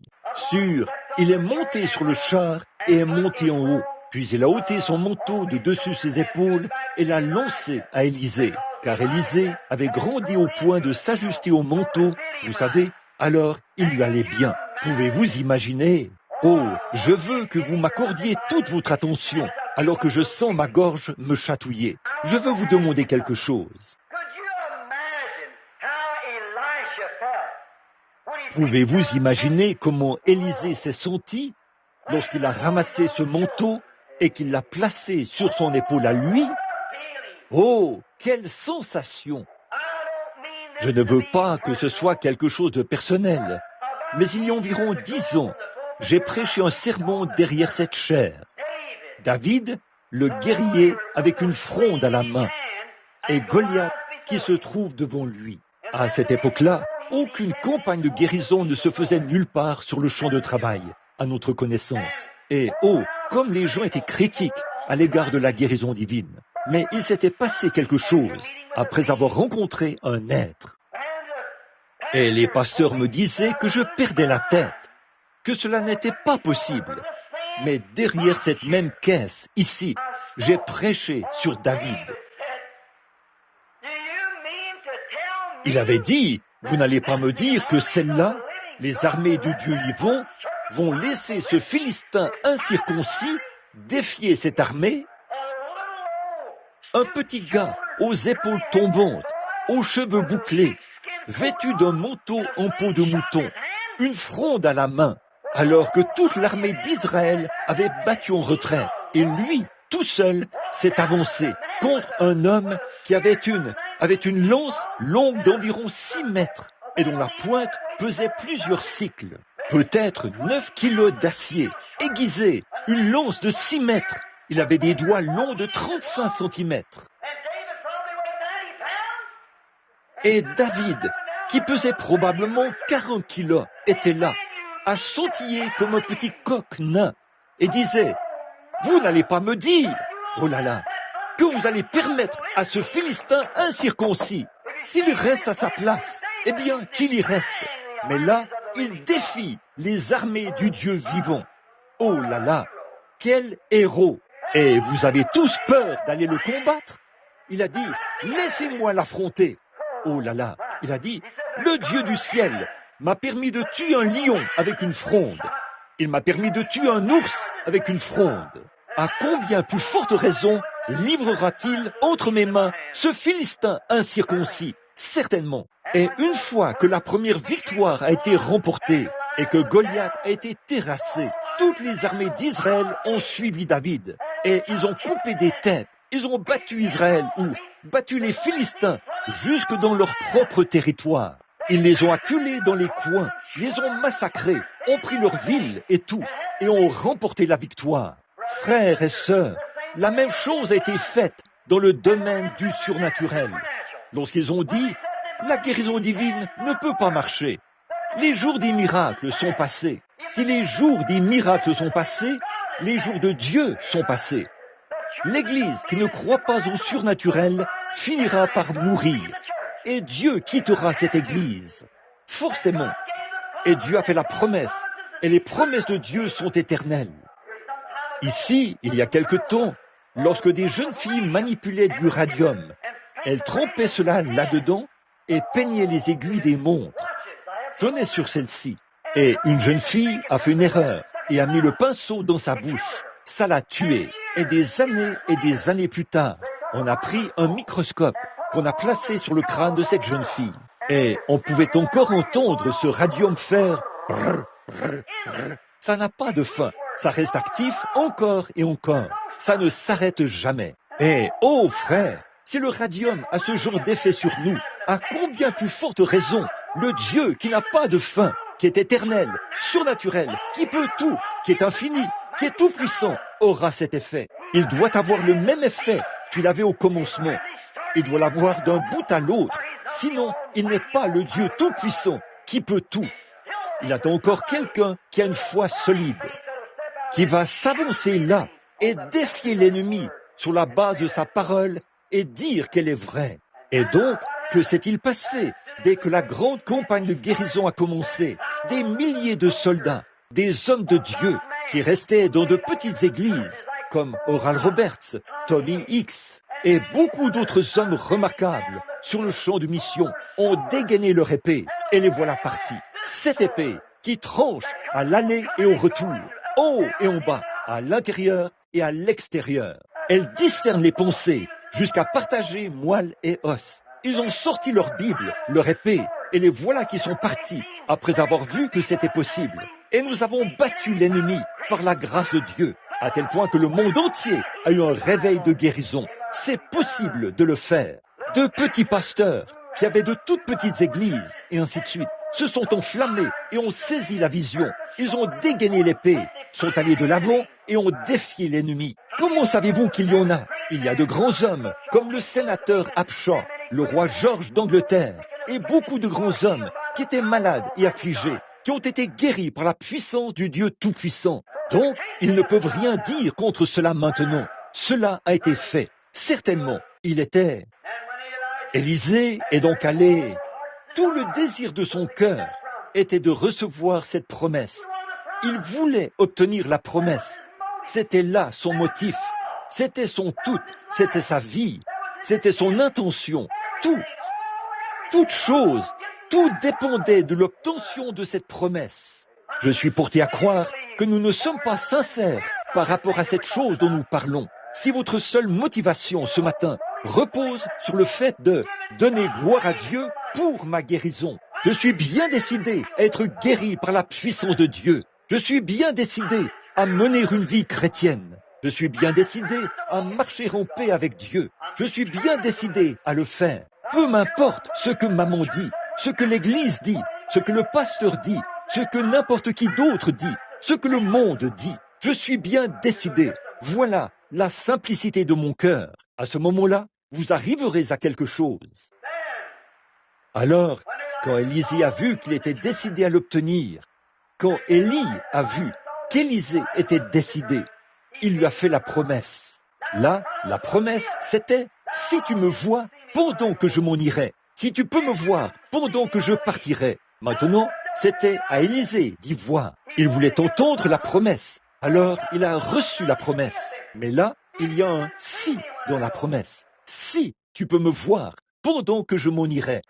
Il est monté sur le char et est monté en haut. Puis il a ôté son manteau de dessus ses épaules et l'a lancé à Élisée. Car Élisée avait grandi au point de s'ajuster au manteau, vous savez, alors il lui allait bien. Pouvez-vous imaginer? Oh, je veux que vous m'accordiez toute votre attention, alors que je sens ma gorge me chatouiller. Je veux vous demander quelque chose. Pouvez-vous imaginer comment Élisée s'est senti lorsqu'il a ramassé ce manteau et qu'il l'a placé sur son épaule à lui? Oh, quelle sensation! Je ne veux pas que ce soit quelque chose de personnel, mais il y a environ 10 ans, j'ai prêché un sermon derrière cette chaire. David, le guerrier avec une fronde à la main, et Goliath qui se trouve devant lui. À cette époque-là, aucune campagne de guérison ne se faisait nulle part sur le champ de travail, à notre connaissance. Et oh, comme les gens étaient critiques à l'égard de la guérison divine. Mais il s'était passé quelque chose après avoir rencontré un être. Et les pasteurs me disaient que je perdais la tête, que cela n'était pas possible. Mais derrière cette même caisse, ici, j'ai prêché sur David. Il avait dit, vous n'allez pas me dire que celle-là, les armées du Dieu vivant, vont laisser ce Philistin incirconcis défier cette armée? un petit gars aux épaules tombantes, aux cheveux bouclés, vêtu d'un manteau en peau de mouton, une fronde à la main, alors que toute l'armée d'Israël avait battu en retraite. Et lui, tout seul, s'est avancé contre un homme qui avait une lance longue d'environ 6 mètres et dont la pointe pesait plusieurs cycles, peut-être 9 kilos d'acier, aiguisé, une lance de 6 mètres. Il avait des doigts longs de 35 centimètres. Et David, qui pesait probablement 40 kilos, était là, à sautiller comme un petit coq nain, et disait « Vous n'allez pas me dire, oh là là, que vous allez permettre à ce Philistin incirconcis, s'il reste à sa place, eh bien qu'il y reste. Mais là, il défie les armées du Dieu vivant. Oh là là, quel héros! Et vous avez tous peur d'aller le combattre? Il a dit « Laissez-moi l'affronter. » Oh là là, il a dit « Le Dieu du ciel m'a permis de tuer un lion avec une fronde. Il m'a permis de tuer un ours avec une fronde. À combien plus forte raison livrera-t-il entre mes mains ce Philistin incirconcis? Certainement. Et une fois que la première victoire a été remportée et que Goliath a été terrassé, toutes les armées d'Israël ont suivi David. Et ils ont coupé des têtes. Ils ont battu Israël ou battu les Philistins jusque dans leur propre territoire. Ils les ont acculés dans les coins, les ont massacrés, ont pris leurs villes et tout, et ont remporté la victoire. Frères et sœurs, la même chose a été faite dans le domaine du surnaturel. Lorsqu'ils ont dit « La guérison divine ne peut pas marcher. Les jours des miracles sont passés. Si les jours des miracles sont passés, les jours de Dieu sont passés. L'Église qui ne croit pas au surnaturel finira par mourir. Et Dieu quittera cette Église. Forcément. Et Dieu a fait la promesse. Et les promesses de Dieu sont éternelles. Ici, il y a quelque temps, lorsque des jeunes filles manipulaient du radium, elles trempaient cela là-dedans et peignaient les aiguilles des montres. J'en ai sur celle-ci. Et une jeune fille a fait une erreur et a mis le pinceau dans sa bouche. Ça l'a tuée. Et des années plus tard, on a pris un microscope qu'on a placé sur le crâne de cette jeune fille. Et on pouvait encore entendre ce radium faire. Ça n'a pas de fin. Ça reste actif encore et encore. Ça ne s'arrête jamais. Et, oh frère, si le radium a ce genre d'effet sur nous, à combien plus forte raison le Dieu qui n'a pas de fin, qui est éternel, surnaturel, qui peut tout, qui est infini, qui est tout puissant, aura cet effet. Il doit avoir le même effet qu'il avait au commencement. Il doit l'avoir d'un bout à l'autre. Sinon, il n'est pas le Dieu tout-puissant qui peut tout. Il attend encore quelqu'un qui a une foi solide, qui va s'avancer là et défier l'ennemi sur la base de sa parole et dire qu'elle est vraie. Et donc, que s'est-il passé dès que la grande campagne de guérison a commencé? Des milliers de soldats, des hommes de Dieu qui restaient dans de petites églises comme Oral Roberts, Tommy Hicks et beaucoup d'autres hommes remarquables sur le champ de mission ont dégainé leur épée et les voilà partis. Cette épée qui tranche à l'aller et au retour, en haut et en bas, à l'intérieur et à l'extérieur. Elle discerne les pensées jusqu'à partager moelle et os. Ils ont sorti leur Bible, leur épée, et les voilà qui sont partis après avoir vu que c'était possible. Et nous avons battu l'ennemi par la grâce de Dieu, à tel point que le monde entier a eu un réveil de guérison. C'est possible de le faire. De petits pasteurs qui avaient de toutes petites églises, et ainsi de suite, se sont enflammés et ont saisi la vision. Ils ont dégainé l'épée, sont allés de l'avant et ont défié l'ennemi. Comment savez-vous qu'il y en a? Il y a de grands hommes, comme le sénateur Upshaw, le roi George d'Angleterre, et beaucoup de grands hommes qui étaient malades et affligés, qui ont été guéris par la puissance du Dieu Tout-Puissant. Donc, ils ne peuvent rien dire contre cela maintenant. Cela a été fait. Certainement, il était. Élisée est donc allé. Tout le désir de son cœur était de recevoir cette promesse. Il voulait obtenir la promesse. C'était là son motif. C'était son tout. C'était sa vie. C'était son intention. Tout. Toute chose. Tout dépendait de l'obtention de cette promesse. Je suis porté à croire que nous ne sommes pas sincères par rapport à cette chose dont nous parlons. si votre seule motivation ce matin repose sur le fait de donner gloire à Dieu pour ma guérison, je suis bien décidé à être guéri par la puissance de Dieu. Je suis bien décidé à mener une vie chrétienne. Je suis bien décidé à marcher en paix avec Dieu. Je suis bien décidé à le faire. Peu m'importe ce que maman dit, ce que l'Église dit, ce que le pasteur dit, ce que n'importe qui d'autre dit, ce que le monde dit. Je suis bien décidé. Voilà la simplicité de mon cœur. À ce moment-là, vous arriverez à quelque chose. Alors, quand Élisée a vu qu'il était décidé à l'obtenir, quand Élie a vu qu'Élisée était décidé, il lui a fait la promesse. Là, la promesse, c'était « Si tu me vois, pendant que je m'en irai. Si tu peux me voir, pendant que je partirai. » Maintenant, c'était à Élisée d'y voir. Il voulait entendre la promesse. Alors, il a reçu la promesse. Mais là, il y a un « si » dans la promesse. « Si tu peux me voir, pendant que je m'en irai. »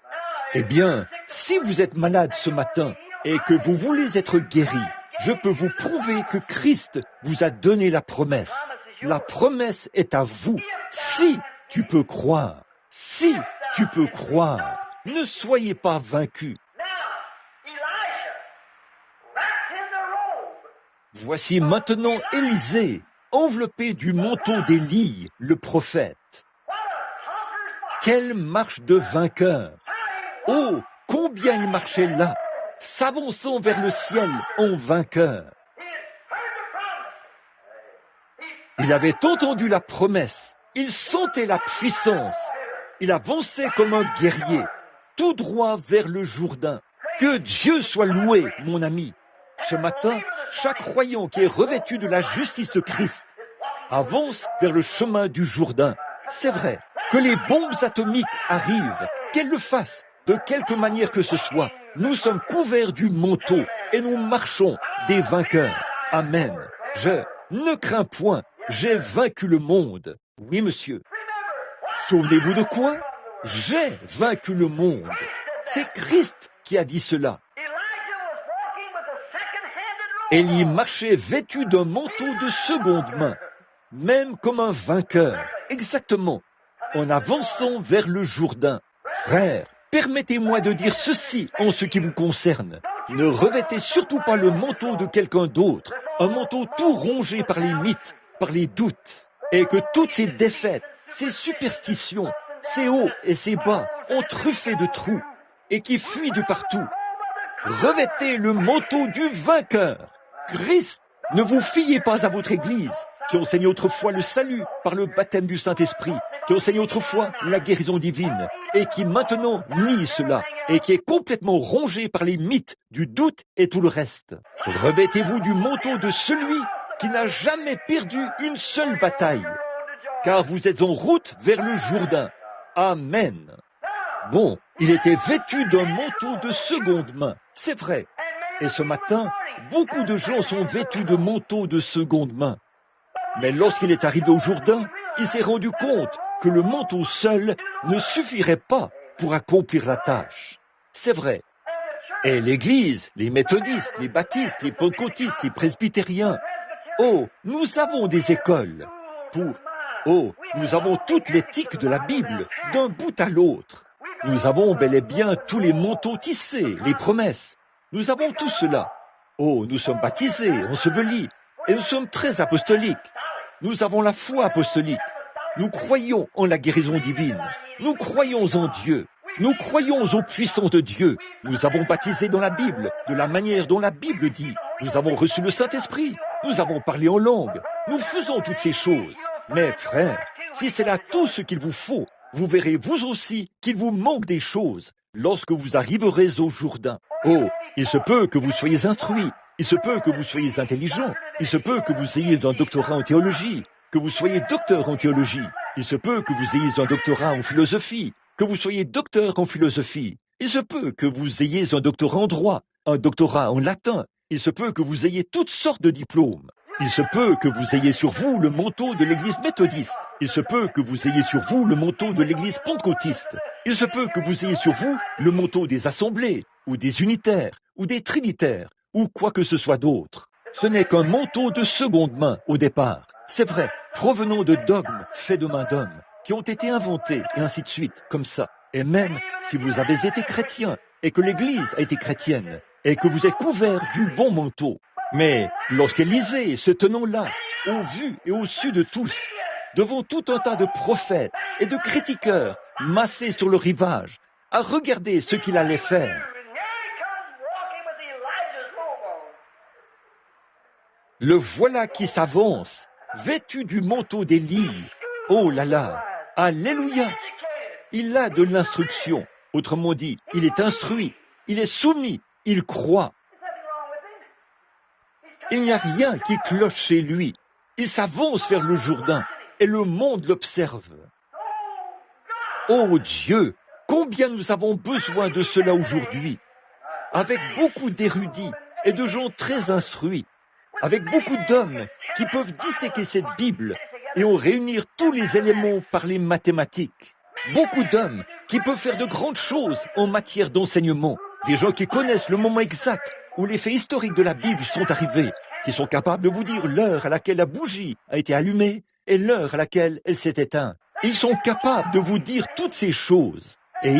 Eh bien, si vous êtes malade ce matin et que vous voulez être guéri, je peux vous prouver que Christ vous a donné la promesse. La promesse est à vous. Si tu peux croire, si tu peux croire, ne soyez pas vaincus. Voici maintenant Élisée, enveloppé du manteau d'Élie, le prophète. Quelle marche de vainqueur! Oh, combien il marchait là, s'avançant vers le ciel en vainqueur. Il avait entendu la promesse, il sentait la puissance, il avançait comme un guerrier, tout droit vers le Jourdain. Que Dieu soit loué, mon ami. Ce matin, chaque croyant qui est revêtu de la justice de Christ avance vers le chemin du Jourdain. C'est vrai que les bombes atomiques arrivent, qu'elles le fassent de quelque manière que ce soit. Nous sommes couverts du manteau et nous marchons des vainqueurs. Amen. Je ne crains point, j'ai vaincu le monde. Oui, monsieur. Souvenez-vous de quoi? J'ai vaincu le monde. C'est Christ qui a dit cela. Élie marchait vêtu d'un manteau de seconde main, même comme un vainqueur, exactement, en avançant vers le Jourdain. Frère, permettez-moi de dire ceci en ce qui vous concerne. Ne revêtez surtout pas le manteau de quelqu'un d'autre, un manteau tout rongé par les mythes, par les doutes, et que toutes ces défaites, ces superstitions, ces hauts et ces bas ont truffé de trous et qui fuient de partout. Revêtez le manteau du vainqueur. Christ, ne vous fiez pas à votre Église, qui enseignait autrefois le salut par le baptême du Saint-Esprit, qui enseignait autrefois la guérison divine, et qui maintenant nie cela, et qui est complètement rongé par les mythes du doute et tout le reste. Revêtez-vous du manteau de celui qui n'a jamais perdu une seule bataille, car vous êtes en route vers le Jourdain. Amen. Bon, il était vêtu d'un manteau de seconde main, c'est vrai. Et ce matin, beaucoup de gens sont vêtus de manteaux de seconde main. Mais lorsqu'il est arrivé au Jourdain, il s'est rendu compte que le manteau seul ne suffirait pas pour accomplir la tâche. C'est vrai. Et l'Église, les méthodistes, les baptistes, les pentecôtistes, les presbytériens, oh, nous avons des écoles nous avons toute l'éthique de la Bible, d'un bout à l'autre. Nous avons bel et bien tous les manteaux tissés, les promesses. Nous avons tout cela. Oh, nous sommes baptisés, ensevelis, et nous sommes très apostoliques. Nous avons la foi apostolique. Nous croyons en la guérison divine. Nous croyons en Dieu. Nous croyons aux puissances de Dieu. Nous avons baptisé dans la Bible, de la manière dont la Bible dit. Nous avons reçu le Saint-Esprit. Nous avons parlé en langue. Nous faisons toutes ces choses. Mais frères, si c'est là tout ce qu'il vous faut, vous verrez vous aussi qu'il vous manque des choses lorsque vous arriverez au Jourdain. Oh, il se peut que vous soyez instruits, il se peut que vous soyez intelligents, il se peut que vous ayez un doctorat en théologie, que vous soyez docteur en théologie, il se peut que vous ayez un doctorat en philosophie, que vous soyez docteur en philosophie, il se peut que vous ayez un doctorat en droit, un doctorat en latin, il se peut que vous ayez toutes sortes de diplômes. Il se peut que vous ayez sur vous le manteau de l'église méthodiste. Il se peut que vous ayez sur vous le manteau de l'église pentecôtiste. Il se peut que vous ayez sur vous le manteau des assemblées, ou des unitaires, ou des trinitaires, ou quoi que ce soit d'autre. Ce n'est qu'un manteau de seconde main au départ. c'est vrai, provenant de dogmes faits de main d'hommes, qui ont été inventés, et ainsi de suite, comme ça. Et même si vous avez été chrétien, et que l'Église a été chrétienne, et que vous êtes couvert du bon manteau, mais lorsqu'Élisée, se tenant là, au vu et au su de tous, devant tout un tas de prophètes et de critiqueurs massés sur le rivage, à regarder ce qu'il allait faire, le voilà qui s'avance, vêtu du manteau d'Élie. Oh là là, alléluia! Il a de l'instruction. Autrement dit, il est instruit, il est soumis, il croit. Il n'y a rien qui cloche chez lui. Il s'avance vers le Jourdain et le monde l'observe. Oh Dieu, combien nous avons besoin de cela aujourd'hui, avec beaucoup d'érudits et de gens très instruits, avec beaucoup d'hommes qui peuvent disséquer cette Bible et en réunir tous les éléments par les mathématiques. Beaucoup d'hommes qui peuvent faire de grandes choses en matière d'enseignement. Des gens qui connaissent le moment exact où les faits historiques de la Bible sont arrivés, qui sont capables de vous dire l'heure à laquelle la bougie a été allumée et l'heure à laquelle elle s'est éteinte. Ils sont capables de vous dire toutes ces choses. Et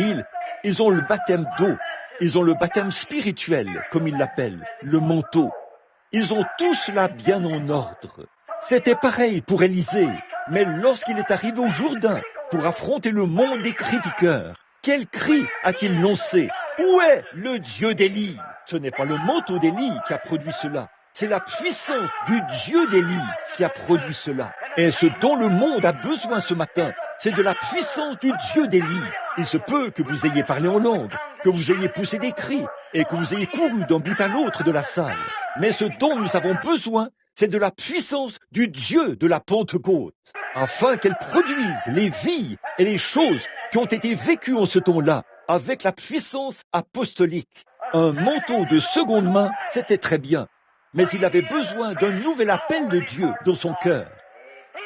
ils ont le baptême d'eau. Ils ont le baptême spirituel, comme ils l'appellent, le manteau. Ils ont tout cela bien en ordre. C'était pareil pour Élisée, mais lorsqu'il est arrivé au Jourdain pour affronter le monde des critiqueurs, quel cri a-t-il lancé? Où est le Dieu d'Élie? Ce n'est pas le manteau d'Élie qui a produit cela, c'est la puissance du Dieu d'Élie qui a produit cela. Et ce dont le monde a besoin ce matin, c'est de la puissance du Dieu d'Élie. Il se peut que vous ayez parlé en langue, que vous ayez poussé des cris et que vous ayez couru d'un bout à l'autre de la salle. Mais ce dont nous avons besoin, c'est de la puissance du Dieu de la Pentecôte, afin qu'elle produise les vies et les choses qui ont été vécues en ce temps-là, avec la puissance apostolique. Un manteau de seconde main, c'était très bien, mais il avait besoin d'un nouvel appel de Dieu dans son cœur.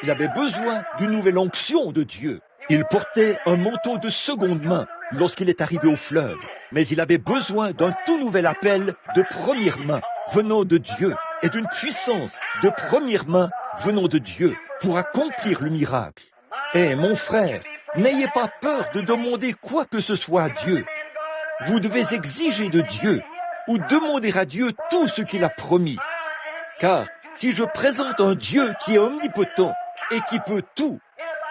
Il avait besoin d'une nouvelle onction de Dieu. Il portait un manteau de seconde main lorsqu'il est arrivé au fleuve, mais il avait besoin d'un tout nouvel appel de première main venant de Dieu et d'une puissance de première main venant de Dieu pour accomplir le miracle. Et mon frère, n'ayez pas peur de demander quoi que ce soit à Dieu. Vous devez exiger de Dieu ou demander à Dieu tout ce qu'il a promis. Car si je présente un Dieu qui est omnipotent et qui peut tout,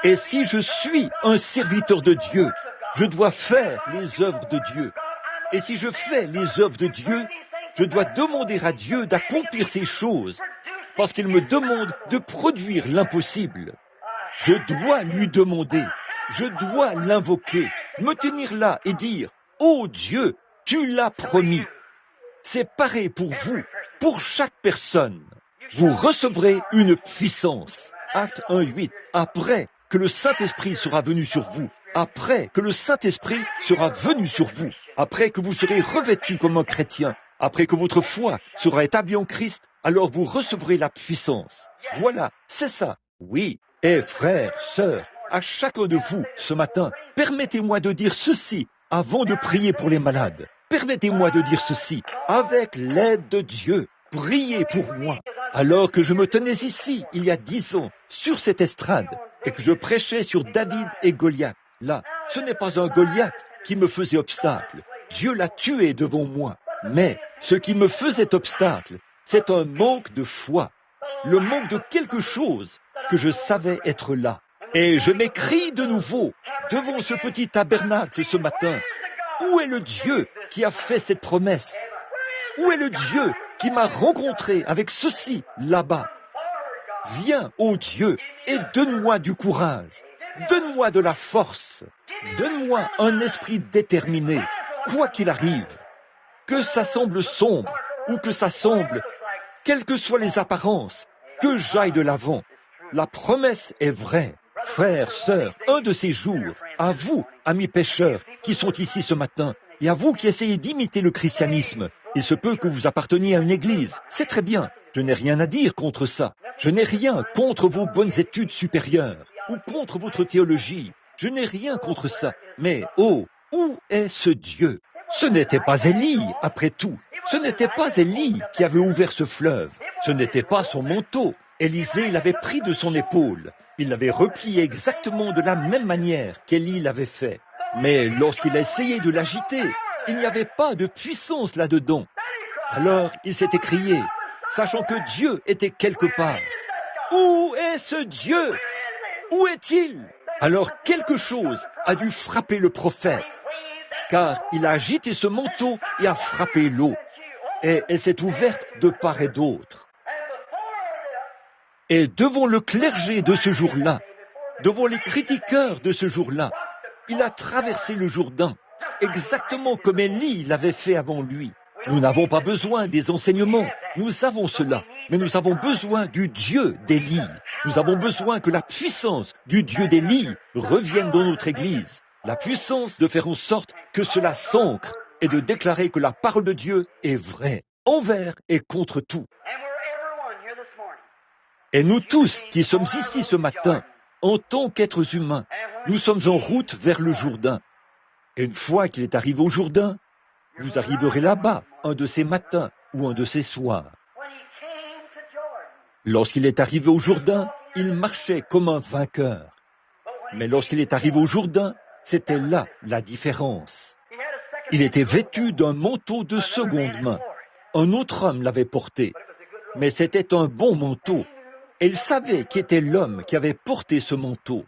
et si je suis un serviteur de Dieu, je dois faire les œuvres de Dieu. Et si je fais les œuvres de Dieu, je dois demander à Dieu d'accomplir ces choses, parce qu'il me demande de produire l'impossible. Je dois lui demander, je dois l'invoquer, me tenir là et dire « Oh Dieu, tu l'as promis ». C'est pareil pour vous, pour chaque personne. Vous recevrez une puissance. Acte 1:8. Après que le Saint-Esprit sera venu sur vous, après que le Saint-Esprit sera venu sur vous, après que vous serez revêtus comme un chrétien, après que votre foi sera établie en Christ, alors vous recevrez la puissance. Voilà, c'est ça. Oui. Et frères, sœurs, à chacun de vous, ce matin, permettez-moi de dire ceci avant de prier pour les malades. Permettez-moi de dire ceci, avec l'aide de Dieu, priez pour moi. Alors que je me tenais ici, il y a 10 ans, sur cette estrade, et que je prêchais sur David et Goliath, là, ce n'est pas un Goliath qui me faisait obstacle. Dieu l'a tué devant moi. Mais ce qui me faisait obstacle, c'est un manque de foi, le manque de quelque chose que je savais être là. Et je m'écrie de nouveau devant ce petit tabernacle ce matin. Où est le Dieu qui a fait cette promesse? Où est le Dieu qui m'a rencontré avec ceci là-bas? Viens, ô Dieu, et donne-moi du courage. Donne-moi de la force. Donne-moi un esprit déterminé, quoi qu'il arrive. Que ça semble sombre ou que ça semble, quelles que soient les apparences, que j'aille de l'avant. La promesse est vraie. Frères, sœurs, un de ces jours, à vous, amis pécheurs, qui sont ici ce matin, et à vous qui essayez d'imiter le christianisme, il se peut que vous apparteniez à une église, c'est très bien, je n'ai rien à dire contre ça. Je n'ai rien contre vos bonnes études supérieures, ou contre votre théologie, je n'ai rien contre ça. Mais, oh, où est ce Dieu? Ce n'était pas Élie, après tout. Ce n'était pas Élie qui avait ouvert ce fleuve. Ce n'était pas son manteau. Élisée l'avait pris de son épaule. Il l'avait replié exactement de la même manière qu'Élie l'avait fait. Mais lorsqu'il a essayé de l'agiter, il n'y avait pas de puissance là-dedans. Alors il s'est écrié, sachant que Dieu était quelque part. Où est ce Dieu? Où est-il? Alors quelque chose a dû frapper le prophète, car il a agité ce manteau et a frappé l'eau, et elle s'est ouverte de part et d'autre. Et devant le clergé de ce jour-là, devant les critiqueurs de ce jour-là, il a traversé le Jourdain, exactement comme Élie l'avait fait avant lui. Nous n'avons pas besoin des enseignements, nous avons cela, mais nous avons besoin du Dieu d'Élie. Nous avons besoin que la puissance du Dieu d'Élie revienne dans notre Église. La puissance de faire en sorte que cela s'ancre et de déclarer que la parole de Dieu est vraie, envers et contre tout. Et nous tous qui sommes ici ce matin, en tant qu'êtres humains, nous sommes en route vers le Jourdain. Et une fois qu'il est arrivé au Jourdain, vous arriverez là-bas un de ces matins ou un de ces soirs. Lorsqu'il est arrivé au Jourdain, il marchait comme un vainqueur. Mais lorsqu'il est arrivé au Jourdain, c'était là la différence. Il était vêtu d'un manteau de seconde main. Un autre homme l'avait porté, mais c'était un bon manteau. Et il savait qui était l'homme qui avait porté ce manteau.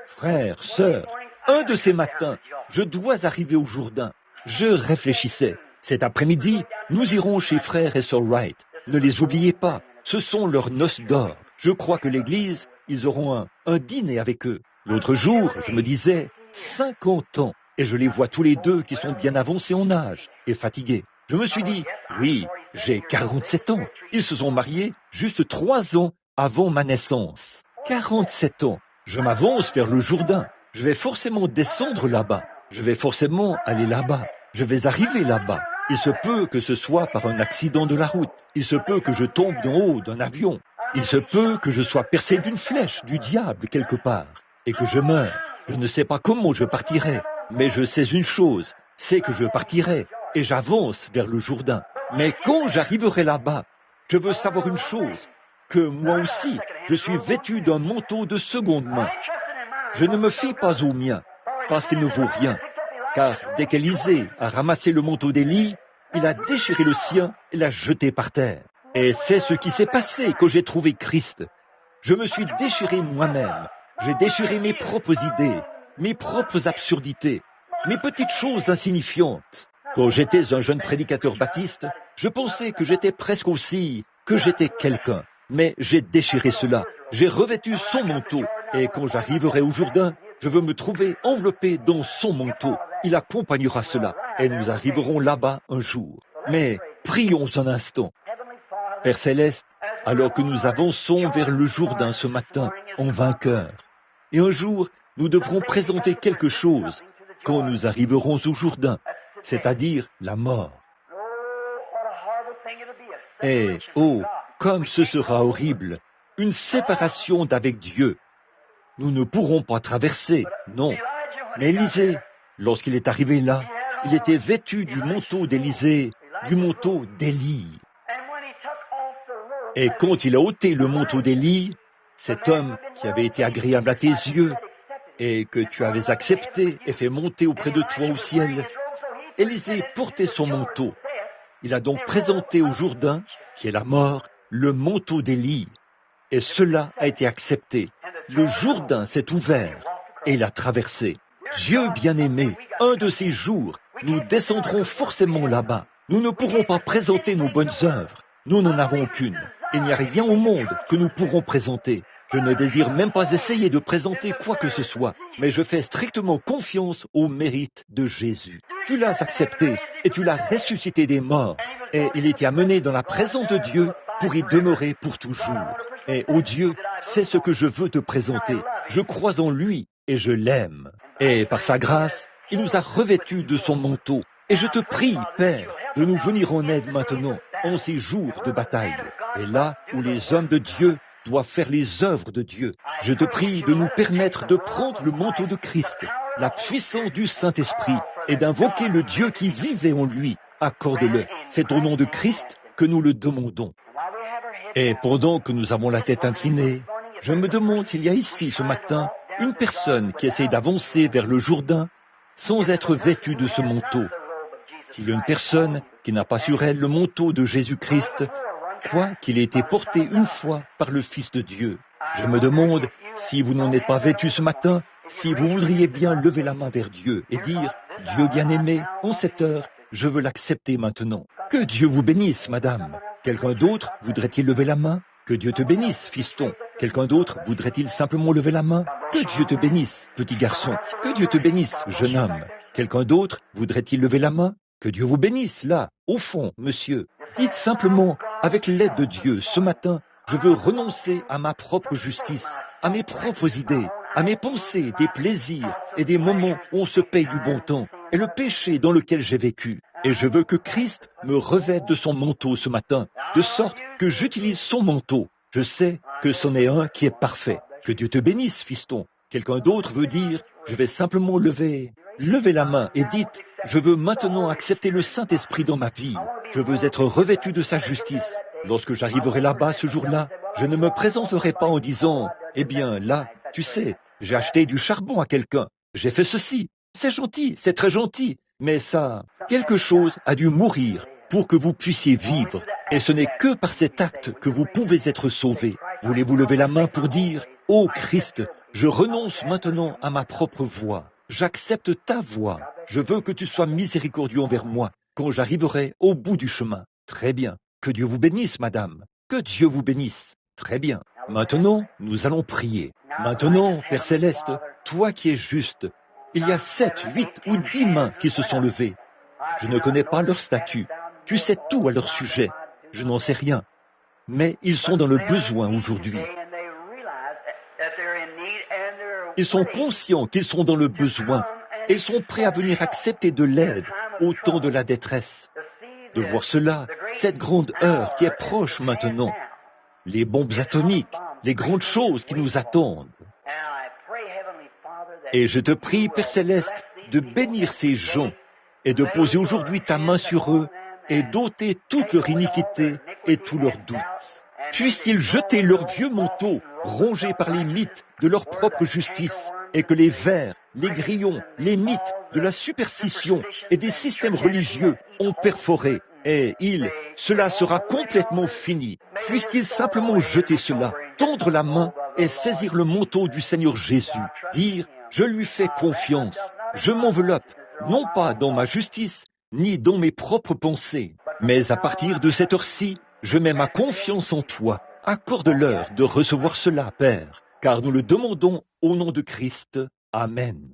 Frères, sœurs, un de ces matins, je dois arriver au Jourdain. Je réfléchissais. Cet après-midi, nous irons chez frères et sœurs Wright. Ne les oubliez pas, ce sont leurs noces d'or. Je crois que l'Église, ils auront un dîner avec eux. L'autre jour, je me disais, 50 ans, et je les vois tous les deux qui sont bien avancés en âge et fatigués. Je me suis dit, oui, j'ai 47 ans. Ils se sont mariés juste 3 ans avant ma naissance. 47 ans. Je m'avance vers le Jourdain. Je vais forcément descendre là-bas. Je vais forcément aller là-bas. Je vais arriver là-bas. Il se peut que ce soit par un accident de la route. Il se peut que je tombe d'en haut d'un avion. Il se peut que je sois percé d'une flèche du diable quelque part et que je meure. Je ne sais pas comment je partirai, mais je sais une chose, c'est que je partirai et j'avance vers le Jourdain. Mais quand j'arriverai là-bas, je veux savoir une chose, que moi aussi, je suis vêtu d'un manteau de seconde main. Je ne me fie pas au mien, parce qu'il ne vaut rien. Car dès qu'Élisée a ramassé le manteau d'Élie, il a déchiré le sien et l'a jeté par terre. Et c'est ce qui s'est passé quand j'ai trouvé Christ. Je me suis déchiré moi-même. J'ai déchiré mes propres idées, mes propres absurdités, mes petites choses insignifiantes. Quand j'étais un jeune prédicateur baptiste, je pensais que j'étais presque aussi, que j'étais quelqu'un. Mais j'ai déchiré cela. J'ai revêtu son manteau. Et quand j'arriverai au Jourdain, je veux me trouver enveloppé dans son manteau. Il accompagnera cela. Et nous arriverons là-bas un jour. Mais prions un instant. Père Céleste, alors que nous avançons vers le Jourdain ce matin, en vainqueur, et un jour, nous devrons présenter quelque chose quand nous arriverons au Jourdain, c'est-à-dire la mort. Et, oh, comme ce sera horrible, une séparation d'avec Dieu. Nous ne pourrons pas traverser, non. Mais Élisée, lorsqu'il est arrivé là, il était vêtu du manteau d'Élisée, du manteau d'Élie. Et quand il a ôté le manteau d'Élie, cet homme qui avait été agréable à tes yeux et que tu avais accepté et fait monter auprès de toi au ciel, Élisée portait son manteau. Il a donc présenté au Jourdain, qui est la mort, le manteau d'Élie. Et cela a été accepté. Le Jourdain s'est ouvert et il a traversé. Dieu bien-aimé, un de ces jours, nous descendrons forcément là-bas. Nous ne pourrons pas présenter nos bonnes œuvres. Nous n'en avons aucune. Il n'y a rien au monde que nous pourrons présenter. Je ne désire même pas essayer de présenter quoi que ce soit, mais je fais strictement confiance au mérite de Jésus. Tu l'as accepté et tu l'as ressuscité des morts. Et il était amené dans la présence de Dieu pour y demeurer pour toujours. Et ô Dieu, c'est ce que je veux te présenter. Je crois en lui et je l'aime. Et par sa grâce, il nous a revêtus de son manteau. Et je te prie, Père, de nous venir en aide maintenant, en ces jours de bataille. Et là où les hommes de Dieu doivent faire les œuvres de Dieu, je te prie de nous permettre de prendre le manteau de Christ, la puissance du Saint-Esprit, et d'invoquer le Dieu qui vivait en lui. Accorde-le. C'est au nom de Christ que nous le demandons. Et pendant que nous avons la tête inclinée, je me demande s'il y a ici ce matin une personne qui essaie d'avancer vers le Jourdain sans être vêtue de ce manteau. S'il y a une personne qui n'a pas sur elle le manteau de Jésus-Christ, quoiqu'il ait été porté une fois par le Fils de Dieu, je me demande si vous n'en êtes pas vêtu ce matin, si vous voudriez bien lever la main vers Dieu et dire « Dieu bien-aimé, en cette heure, je veux l'accepter maintenant. » Que Dieu vous bénisse, madame. Quelqu'un d'autre voudrait-il lever la main? Que Dieu te bénisse, fiston. Quelqu'un d'autre voudrait-il simplement lever la main? Que Dieu te bénisse, petit garçon. Que Dieu te bénisse, jeune homme. Quelqu'un d'autre voudrait-il lever la main? Que Dieu vous bénisse, là, au fond, monsieur. Dites simplement, avec l'aide de Dieu, ce matin, je veux renoncer à ma propre justice, à mes propres idées, à mes pensées, des plaisirs et des moments où on se paye du bon temps, et le péché dans lequel j'ai vécu. Et je veux que Christ me revête de son manteau ce matin, de sorte que j'utilise son manteau. Je sais que c'en est un qui est parfait. Que Dieu te bénisse, fiston. Quelqu'un d'autre veut dire, je vais simplement lever la main et dites, je veux maintenant accepter le Saint-Esprit dans ma vie. Je veux être revêtu de sa justice. Lorsque j'arriverai là-bas ce jour-là, je ne me présenterai pas en disant, eh bien là, tu sais, j'ai acheté du charbon à quelqu'un, j'ai fait ceci, c'est gentil, c'est très gentil, mais ça, quelque chose a dû mourir pour que vous puissiez vivre. Et ce n'est que par cet acte que vous pouvez être sauvés. Voulez-vous lever la main pour dire, ô Christ, je renonce maintenant à ma propre voie. J'accepte ta voie. Je veux que tu sois miséricordieux envers moi quand j'arriverai au bout du chemin. Très bien. Que Dieu vous bénisse, madame. Que Dieu vous bénisse. Très bien. Maintenant, nous allons prier. Maintenant, Père Céleste, toi qui es juste, il y a 7, 8 ou 10 mains qui se sont levées. Je ne connais pas leur statut. Tu sais tout à leur sujet. Je n'en sais rien. Mais ils sont dans le besoin aujourd'hui. Ils sont conscients qu'ils sont dans le besoin et sont prêts à venir accepter de l'aide au temps de la détresse. De voir cela, cette grande heure qui est proche maintenant, les bombes atomiques, les grandes choses qui nous attendent. Et je te prie, Père Céleste, de bénir ces gens et de poser aujourd'hui ta main sur eux et d'ôter toute leur iniquité et tous leurs doutes. Puissent-ils jeter leurs vieux manteaux, rongés par les mythes de leur propre justice, et que les vers, les grillons, les mythes de la superstition et des systèmes religieux ont perforé, et cela sera complètement fini. Puissent-ils simplement jeter cela, tendre la main et saisir le manteau du Seigneur Jésus, dire « Je lui fais confiance, je m'enveloppe, non pas dans ma justice, ni dans mes propres pensées, mais à partir de cette heure-ci, je mets ma confiance en toi. Accorde-leur de recevoir cela, Père, car nous le demandons au nom de Christ. Amen.